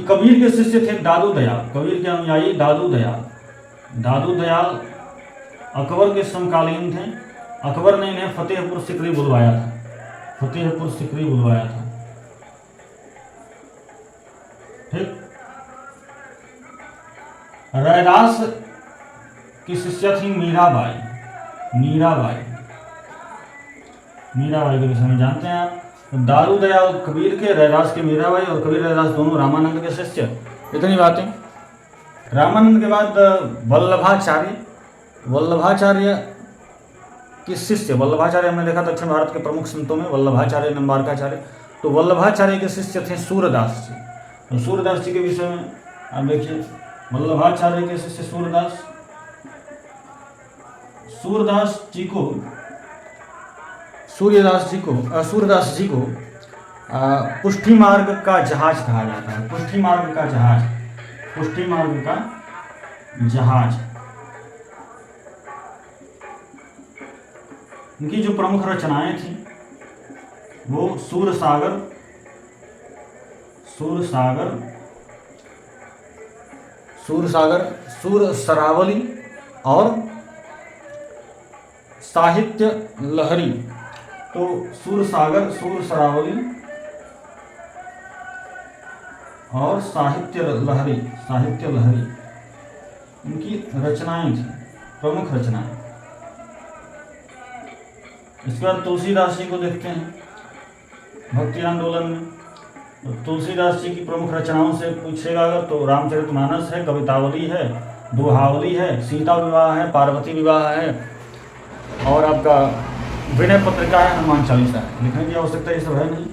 Speaker 1: कबीर के शिष्य थे दादू दयाल। कबीर के अनुयायी दादू दयाल अकबर के समकालीन थे। अकबर ने इन्हें फतेहपुर सिकरी बुलवाया था। ठीक, रैदास की शिष्या थी मीराबाई के विषय में जानते हैं आप। दारू दयाल कबीर के, रैदास के मीराबाई, और कबीर रैदास दोनों रामानंद के शिष्य। इतनी बातें। रामानंद के बाद वल्लभाचार्य के शिष्य। वल्लभाचार्य हमने देखा दक्षिण भारत के प्रमुख संतों में वल्लभाचार्य, निम्बार्काचार्य। तो वल्लभाचार्य के शिष्य थे सूरदास जी। तो सूरदास जी के विषय में आप देखिए, वल्लभाचार्य के शिष्य सूरदास जी को सूर्यदास जी को पुष्टि मार्ग का जहाज कहा जाता है। पुष्टि मार्ग का जहाज, पुष्टि मार्ग का जहाज। इनकी जो प्रमुख रचनाएं थी वो सूरसागर, सूरसरावली और साहित्य लहरी। तो सूरसागर, सूरसरावली और साहित्य लहरी इनकी रचनाएं थी, प्रमुख रचनाएं। इसके बाद तुलसीदास जी को देखते हैं भक्ति आंदोलन में। तो तुलसीदास जी की प्रमुख रचनाओं से पूछेगा अगर तो रामचरितमानस है, कवितावली है, दोहावली है, सीता विवाह है, पार्वती विवाह है और आपका विनय पत्रिका है, हनुमान चालीसा है। लिखने की आवश्यकता ये सब है नहीं,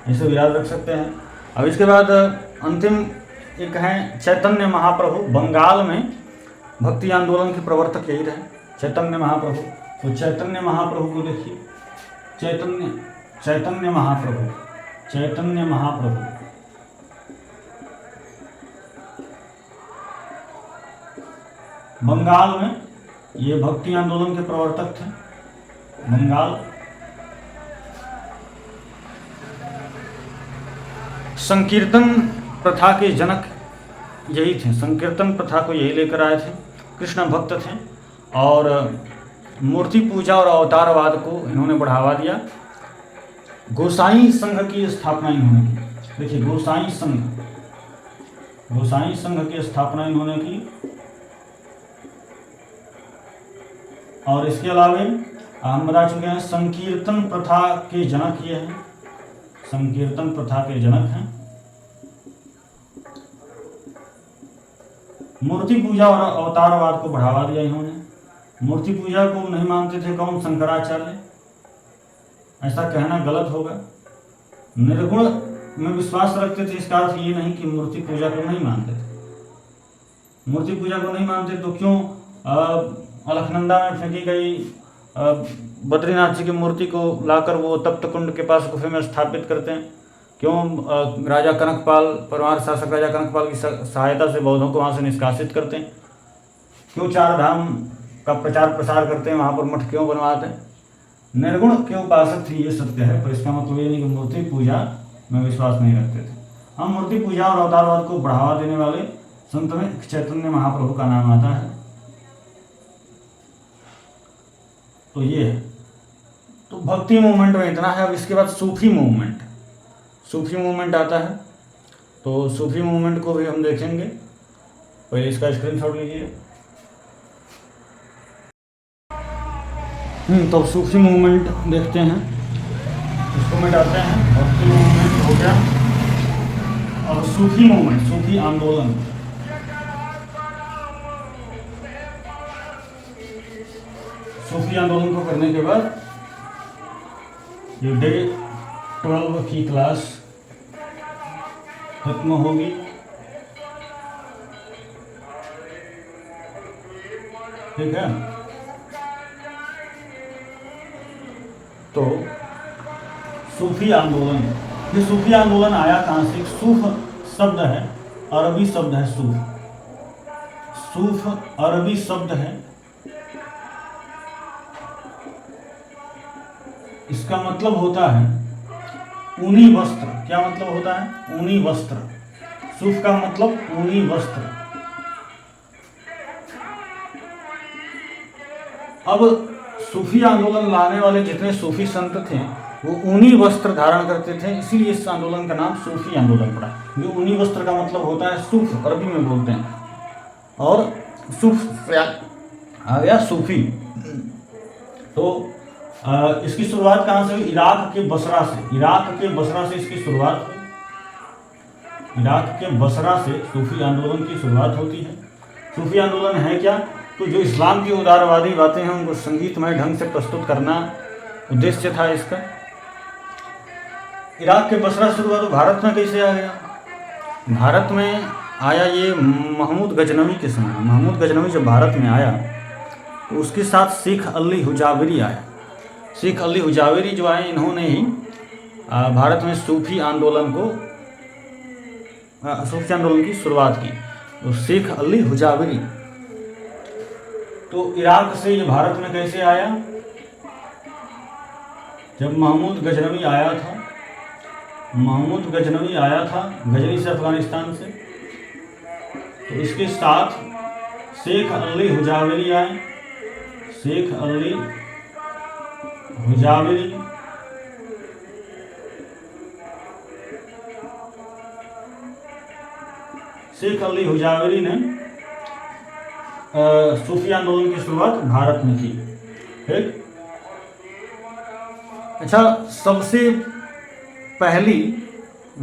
Speaker 1: इसे याद रख सकते हैं। अब इसके बाद अंतिम एक है चैतन्य महाप्रभु। बंगाल में भक्ति आंदोलन के प्रवर्तक यही रहे, चैतन्य महाप्रभु। तो चैतन्य महाप्रभु को देखिए, चैतन्य महाप्रभु बंगाल में ये भक्ति आंदोलन के प्रवर्तक थे। बंगाल संकीर्तन प्रथा के जनक यही थे, संकीर्तन प्रथा को यही लेकर आए थे। कृष्ण भक्त थे और मूर्ति पूजा और अवतारवाद को इन्होंने बढ़ावा दिया। गोसाई संघ की स्थापना इन्होंने की। देखिए गोसाई संघ की स्थापना इन्होंने की। और इसके अलावे हम बता चुके हैं संकीर्तन प्रथा के जनक ये हैं, संकीर्तन प्रथा के जनक हैं। मूर्ति पूजा और अवतारवाद को बढ़ावा दिया इन्होंने। मूर्ति पूजा को नहीं मानते थे कौन? शंकराचार्य। ऐसा कहना गलत होगा। निर्गुण में विश्वास रखते थे, इसका अर्थ ये नहीं कि मूर्ति पूजा को नहीं मानते थे। मूर्ति पूजा को नहीं मानते तो क्यों अलखनंदा में फेंकी गई बद्रीनाथ जी की मूर्ति को लाकर वो तप्त कुंड के पास गुफे में स्थापित करते हैं? क्यों राजा कनकपाल, परमार शासक राजा कनकपाल की सहायता से बौद्धों को वहाँ से निष्कासित करते हैं? क्यों चार धाम का प्रचार प्रसार करते हैं, वहाँ पर मठ क्यों बनवाते हैं? निर्गुण के उपासक थे, ये सत्य है, पर इसका मतलब ये नहीं कि मूर्ति पूजा में विश्वास नहीं रखते थे। हम मूर्ति पूजा और अवतारवाद को बढ़ावा देने वाले संत में चैतन्य महाप्रभु का नाम आता है। तो ये है, तो भक्ति मूवमेंट में इतना है। अब इसके बाद सूफी मूवमेंट आता है। तो सूफी मूवमेंट को भी हम देखेंगे। पहले इसका स्क्रीनशॉट लीजिए। तो सूफी मूवमेंट देखते हैं, इसको मिटाते हैं। भक्ति मूवमेंट हो गया। और सूफी मूवमेंट, सूफी आंदोलन। सूफी आंदोलन को करने के बाद ये डे 12 की क्लास खत्म होगी। ठीक है, तो सूफी आंदोलन, ये सूफी आंदोलन आया कहाँ से? सूफ शब्द है, अरबी शब्द है सूफ अरबी शब्द है। इसका मतलब होता है ऊनी वस्त्र। क्या मतलब होता है? ऊनी वस्त्र। सूफ का मतलब ऊनी वस्त्र। अब सूफी आंदोलन लाने वाले जितने सूफी संत थे वो ऊनी वस्त्र धारण करते थे, इसीलिए इस आंदोलन का नाम सूफी आंदोलन पड़ा। ये ऊनी वस्त्र का मतलब होता है सूफ, अरबी में बोलते हैं। और सूफ से आ गया सूफी। तो इसकी शुरुआत कहाँ से हुई? इराक के बसरा से इसकी शुरुआत हुई। इराक के बसरा से सूफी आंदोलन की शुरुआत होती है। सूफी आंदोलन है क्या? तो जो इस्लाम की उदारवादी बातें हैं उनको संगीतमय ढंग से प्रस्तुत करना उद्देश्य था इसका। इराक के बसरा शुरू हुआ, तो भारत में कैसे आ गया? भारत में आया ये महमूद गजनवी के समय। महमूद गजनवी जब भारत में आया तो उसके साथ शेख अली हुजाविरी आया। शेख अली हुजावेरी जो आए, इन्होंने ही भारत में सूफी आंदोलन की शुरुआत की। तो शेख अली हुजावेरी। तो इराक से ये भारत में कैसे आया? जब महमूद गजनवी आया था, गजनी से, अफगानिस्तान से, तो इसके साथ शेख अली हुजावेरी आए। शेख अली हुजावेरी ने सूफी आंदोलन की शुरुआत भारत में की। ठीक। अच्छा, सबसे पहली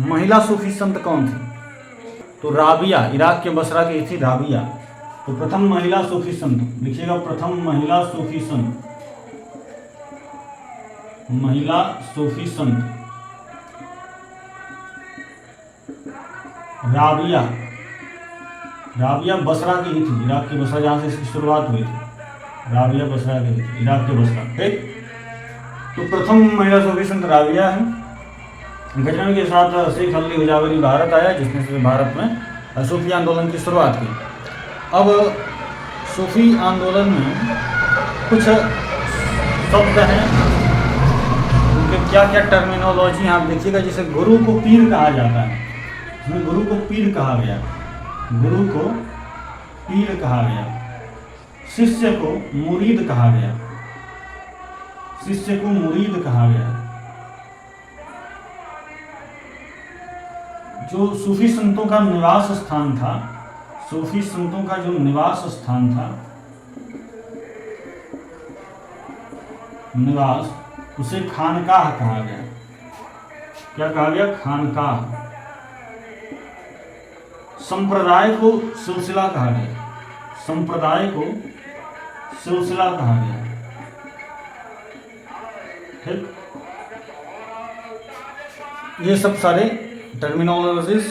Speaker 1: महिला सूफी संत कौन थी? तो राबिया, इराक के बसरा की थी राबिया। तो प्रथम महिला सूफी संत लिखिएगा, प्रथम महिला सूफी संत राबिया बसरा की ही थी, इराक के बसरा जहाँ से इसकी शुरुआत हुई थी। राबिया बसरा की थी, इराक के बसरा। ठीक। तो प्रथम महिला सूफी संत राबिया है। गजनवी के साथ शेख अली हुजावेरी भारत आया, जिसने से भारत में सूफी आंदोलन की शुरुआत की। अब सूफी आंदोलन में कुछ शब्द हैं, उनके क्या क्या टर्मिनोलॉजी आप देखिएगा। जैसे गुरु को पीर कहा जाता है, इसमें गुरु को पीर कहा गया, शिष्य को मुरीद कहा गया, जो सूफी संतों का निवास स्थान था, उसे खानकाह कहा गया। क्या कहा गया? खानकाह। संप्रदाय को सिलसिला कहा गया, ठीक। ये सब सारे टर्मिनोलॉजीज।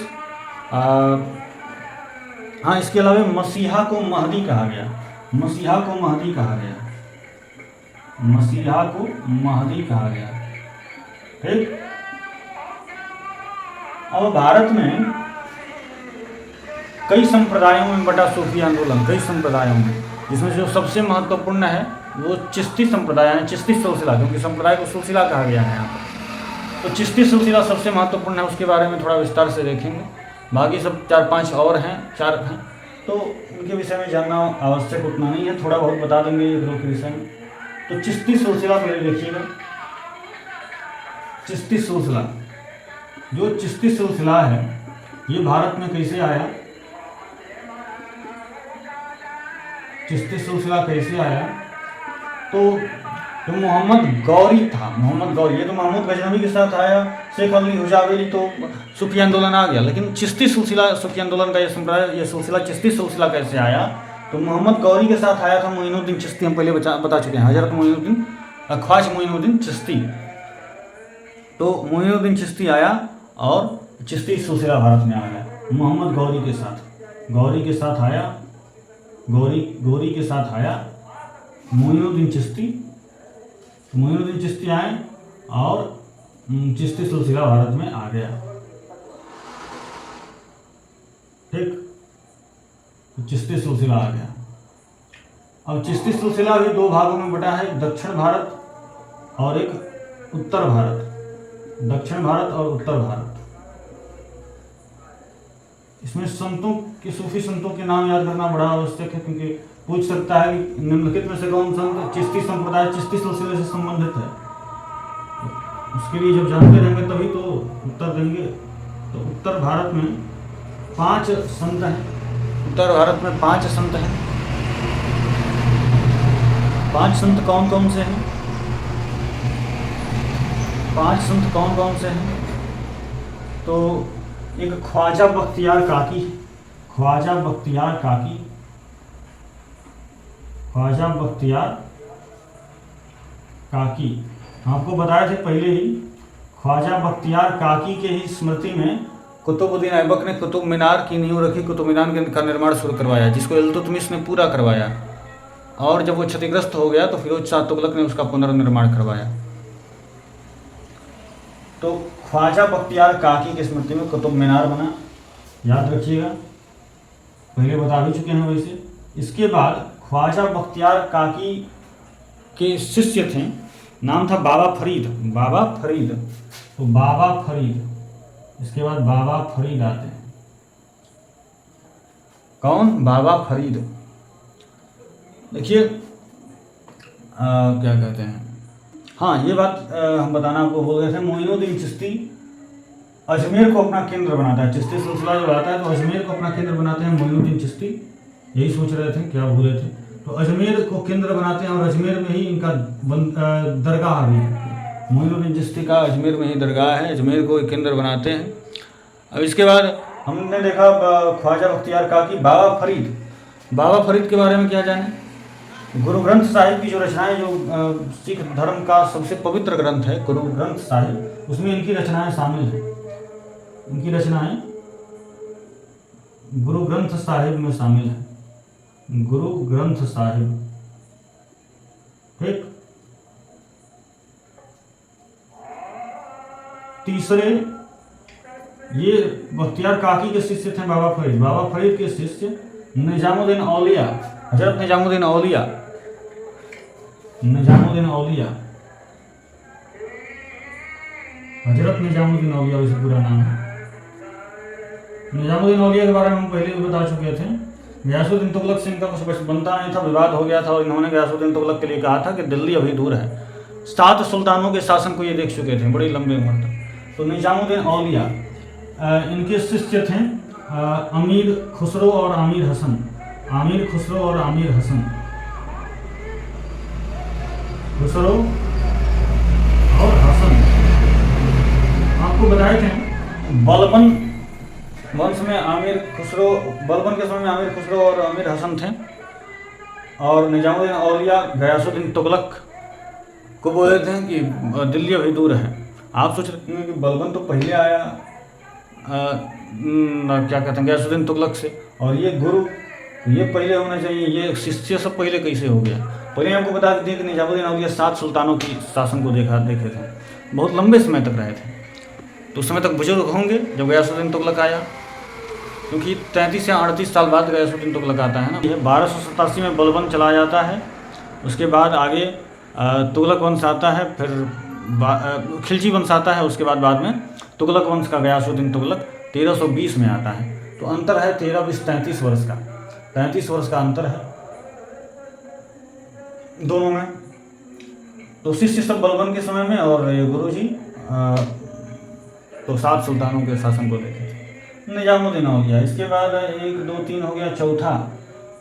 Speaker 1: हाँ, इसके अलावा मसीहा को महदी कहा गया, ठीक। अब भारत में कई संप्रदायों में बटा सूफी आंदोलन, जिसमें जो सबसे महत्वपूर्ण है वो चिश्ती संप्रदाय है, चिश्ती सिलसिला, क्योंकि संप्रदाय को सिलसिला कहा गया है यहाँ पर। तो चिश्ती सिलसिला सबसे महत्वपूर्ण है, उसके बारे में थोड़ा विस्तार से देखेंगे। बाकी सब 4-5 और हैं, 4 हैं, तो उनके विषय में जानना आवश्यक उतना नहीं है, थोड़ा बहुत बता देंगे एक दो के विषय में। तो चिश्ती सिलसिला पहले देखिएगा। चिश्ती सिलसिला है, ये भारत में कैसे आया? चिश्ती सिलसिला कैसे आया? तो जो मोहम्मद गौरी था, ये तो महमूद गजनवी के साथ आया, शेख अली हुजावेरी, तो सूफी आंदोलन आ गया। लेकिन चिश्ती सिलसिला, सूफी आंदोलन का ये सिलसिला चिश्ती सिलसिला कैसे आया? तो मोहम्मद गौरी के साथ आया था मोइनुद्दीन चिश्ती, हम पहले बता चुके हैं, हजरत ख्वाजा मोइनुद्दीन चिश्ती। तो मोइनुद्दीन चिश्ती आया और चिश्ती सिलसिला भारत में आ गया मोहम्मद गौरी के साथ आया मोइनुद्दीन चिश्ती आए और चिश्ती सिलसिला भारत में आ गया। ठीक, चिश्ती सिलसिला आ गया। अब चिश्ती सिलसिला भी 2 भागों में बटा है, दक्षिण भारत और एक उत्तर भारत। इसमें सूफी संतों के नाम याद करना बड़ा आवश्यक है, क्योंकि पूछ सकता है कि निम्नलिखित में से कौन संत चिश्ती संप्रदाय, चिश्ती सिलसिले से संबंधित है। उसके लिए जब जानते रहेंगे तभी तो उत्तर देंगे। तो उत्तर भारत में 5 संत हैं। 5 संत कौन कौन से हैं? 5 संत कौन कौन से हैं? तो एक ख्वाजा बख्तियार काकी, आपको बताए थे पहले ही। ख्वाजा बख्तियार काकी के ही स्मृति में कुतुबुद्दीन ऐबक ने कुतुब मीनार की नींव रखी, कुतुब मीनार का निर्माण शुरू करवाया, जिसको इल्तुतमिश ने पूरा करवाया। और जब वो क्षतिग्रस्त हो गया तो फिरोज शाह तुगलक ने उसका पुनर्निर्माण करवाया। तो ख्वाजा बख्तियार काकी की स्मृति में कुतुब मीनार बना, याद रखिएगा, पहले बता भी चुके हैं वैसे। इसके बाद ख्वाजा बख्तियार काकी के शिष्य थे, नाम था बाबा फरीद। बाबा फरीद, तो बाबा फरीद, इसके बाद बाबा फरीद आते हैं। कौन? बाबा फरीद। देखिए क्या कहते हैं, हाँ ये बात हम बताना आपको भूल गए थे। मोइनुद्दीन चिश्ती अजमेर को अपना केंद्र बनाता है। चिश्ती सिलसिला जब आता है तो अजमेर को अपना केंद्र बनाते हैं मोइनुद्दीन चिश्ती। यही सोच रहे थे, क्या भूले थे। तो अजमेर को केंद्र बनाते हैं और अजमेर में ही इनका दरगाह भी है। मोइनुद्दीन चिश्ती का अजमेर में ही दरगाह है, अजमेर को केंद्र बनाते हैं। अब इसके बाद हमने देखा ख्वाजा बख्तियार काकी। बाबा फरीद, बाबा फरीद के बारे में क्या जाने। गुरु ग्रंथ साहिब की जो रचनाएं, जो सिख धर्म का सबसे पवित्र ग्रंथ है गुरु ग्रंथ साहिब, उसमें इनकी रचनाएं शामिल हैं। इनकी रचनाएं गुरु ग्रंथ साहिब में शामिल है। गुरु ग्रंथ साहिब, ठीक। तीसरे, ये बख्तियार काकी के शिष्य थे बाबा फरीद। बाबा फरीद के शिष्य निजामुद्दीन औलिया, हजरत निजामुद्दीन औलिया, निजामुद्दीन औलिया, हजरत निजामुद्दीन औलिया वैसे पूरा नाम है। निजामुद्दीन औलिया के बारे में हम पहले भी बता चुके थे। गयासुद्दीन तुगलक से इनका कुछ बनता नहीं था, विवाद हो गया था और इन्होंने गयासुद्दीन तुगलक के लिए कहा था कि दिल्ली अभी दूर है। 7 सुल्तानों के शासन को ये देख चुके थे, बड़ी लंबी उम्र तक। तो निजामुद्दीन औलिया, इनके शिष्य थे अमीर खुसरो और आमिर हसन। आमिर खुसरो और आमिर हसन, खुसरो और हसन। आपको बताए थे बलबन वंश में आमिर खुसरो, बलबन के समय में आमिर खुसरो और आमिर हसन थे। और निजामुद्दीन औलिया गयासुद्दीन तुगलक को बोले थे कि दिल्ली अभी दूर है। आप सोच रहे हैं कि बलबन तो पहले आया क्या कहते हैं गयासुद्दीन तुगलक से, और ये गुरु ये पहले होना चाहिए, ये शिष्य सब पहले कैसे हो गया। पहले हमको बता दें कि निजामुद्दीन औलिया 7 सुल्तानों की शासन को देखे थे, बहुत लंबे समय तक रहे थे। तो उस समय तक बुजुर्ग होंगे जब गयासुद्दीन तुगलक आया, क्योंकि 33 या 38 साल बाद गयासुद्दीन तुगलक आता है ना। ये 1287 में बलबन चला जाता है, उसके बाद आगे तुगलक वंश आता है, फिर खिलजी वंश आता है, उसके बाद में तुगलक वंश का गयासुद्दीन तुगलक 1320 में आता है। तो अंतर है 13-20-33 वर्ष का, 33 वर्ष का अंतर है दोनों में। तो शिष्य सब बलबन के समय में और ये गुरु जी तो 7 सुल्तानों के शासन को देखे थे। निजामुद्दीन औलिया, इसके बाद 1 2 3 हो गया।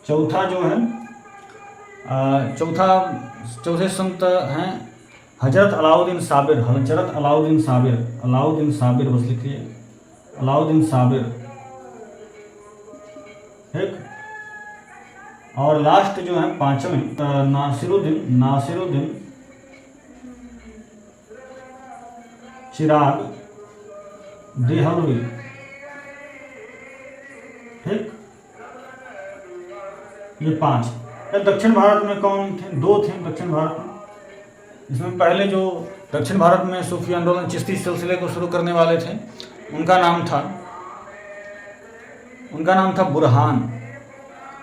Speaker 1: चौथा जो है चौथे संत हैं हजरत अलाउद्दीन साबिर। हजरत अलाउद्दीन साबिर बस लिखिए, अलाउद्दीन साबिर, ठीक। और लास्ट जो है 5वें नासिरुद्दीन चिराग देहलवी, ठीक। ये 5। दक्षिण भारत में कौन थे? 2 थे दक्षिण भारत में। इसमें पहले जो दक्षिण भारत में सूफी आंदोलन चिश्ती सिलसिले को शुरू करने वाले थे, उनका नाम था बुरहान।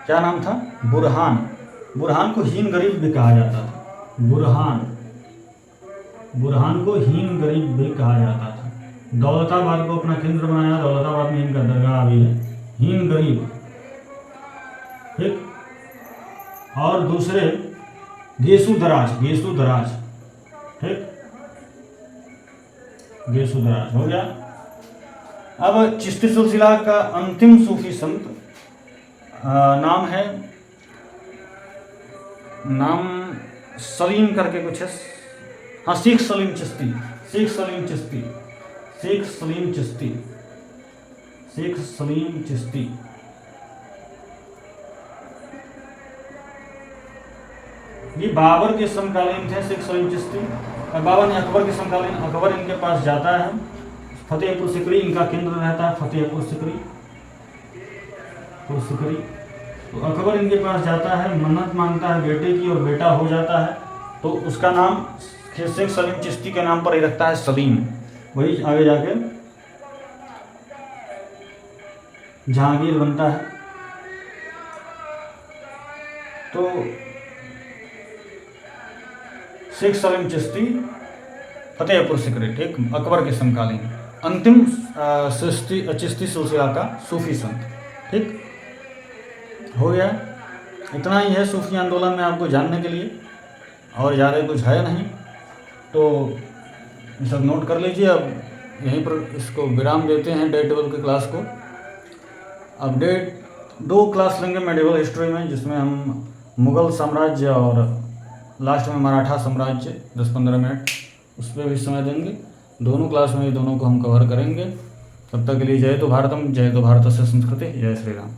Speaker 1: क्या नाम था? बुरहान। बुरहान को हीन गरीब भी कहा जाता था। बुरहान को हीन गरीब भी कहा जाता था। दौलताबाद को अपना केंद्र बनाया, दौलताबाद में इनका दरगाह भी है। हीन गरीब, ठीक। और दूसरे गेसु दराज, ठीक, गेसु दराज हो गया। अब चिश्ती सिलसिला का अंतिम सूफी संत नाम सलीम करके कुछ है। हाँ, शेख सलीम चिश्ती। ये बाबर के समकालीन थे शेख सलीम चिश्ती। बाबर ने अकबर के समकालीन, अकबर इनके पास जाता है, फतेहपुर सिकरी इनका केंद्र रहता है। फतेहपुर सिकरी तो अकबर इनके पास जाता है, मन्नत मांगता है बेटे की और बेटा हो जाता है। तो उसका नाम शेख सलीम चिश्ती के नाम पर ही रखता है, सलीम। वही आगे जाके जहांगीर बनता है। तो शेख सलीम चिश्ती फतेहपुर सिकरी, ठीक, अकबर के समकालीन अंतिम चिश्ती सिलसिला का सूफी संत। ठीक हो गया, इतना ही है सूफी आंदोलन में आपको जानने के लिए, और ज़्यादा कुछ है नहीं। तो ये सब नोट कर लीजिए। अब यहीं पर इसको विराम देते हैं डे टेबल की क्लास को। अब दो क्लास लेंगे मेडिवल हिस्ट्री में, जिसमें हम मुग़ल साम्राज्य और लास्ट में मराठा साम्राज्य 10-15 मिनट उस पर भी समय देंगे। दोनों क्लास में ये दोनों को हम कवर करेंगे। तब तक के लिए जय तो भारतम, जय तो भारतस्य संस्कृति, जय श्री राम।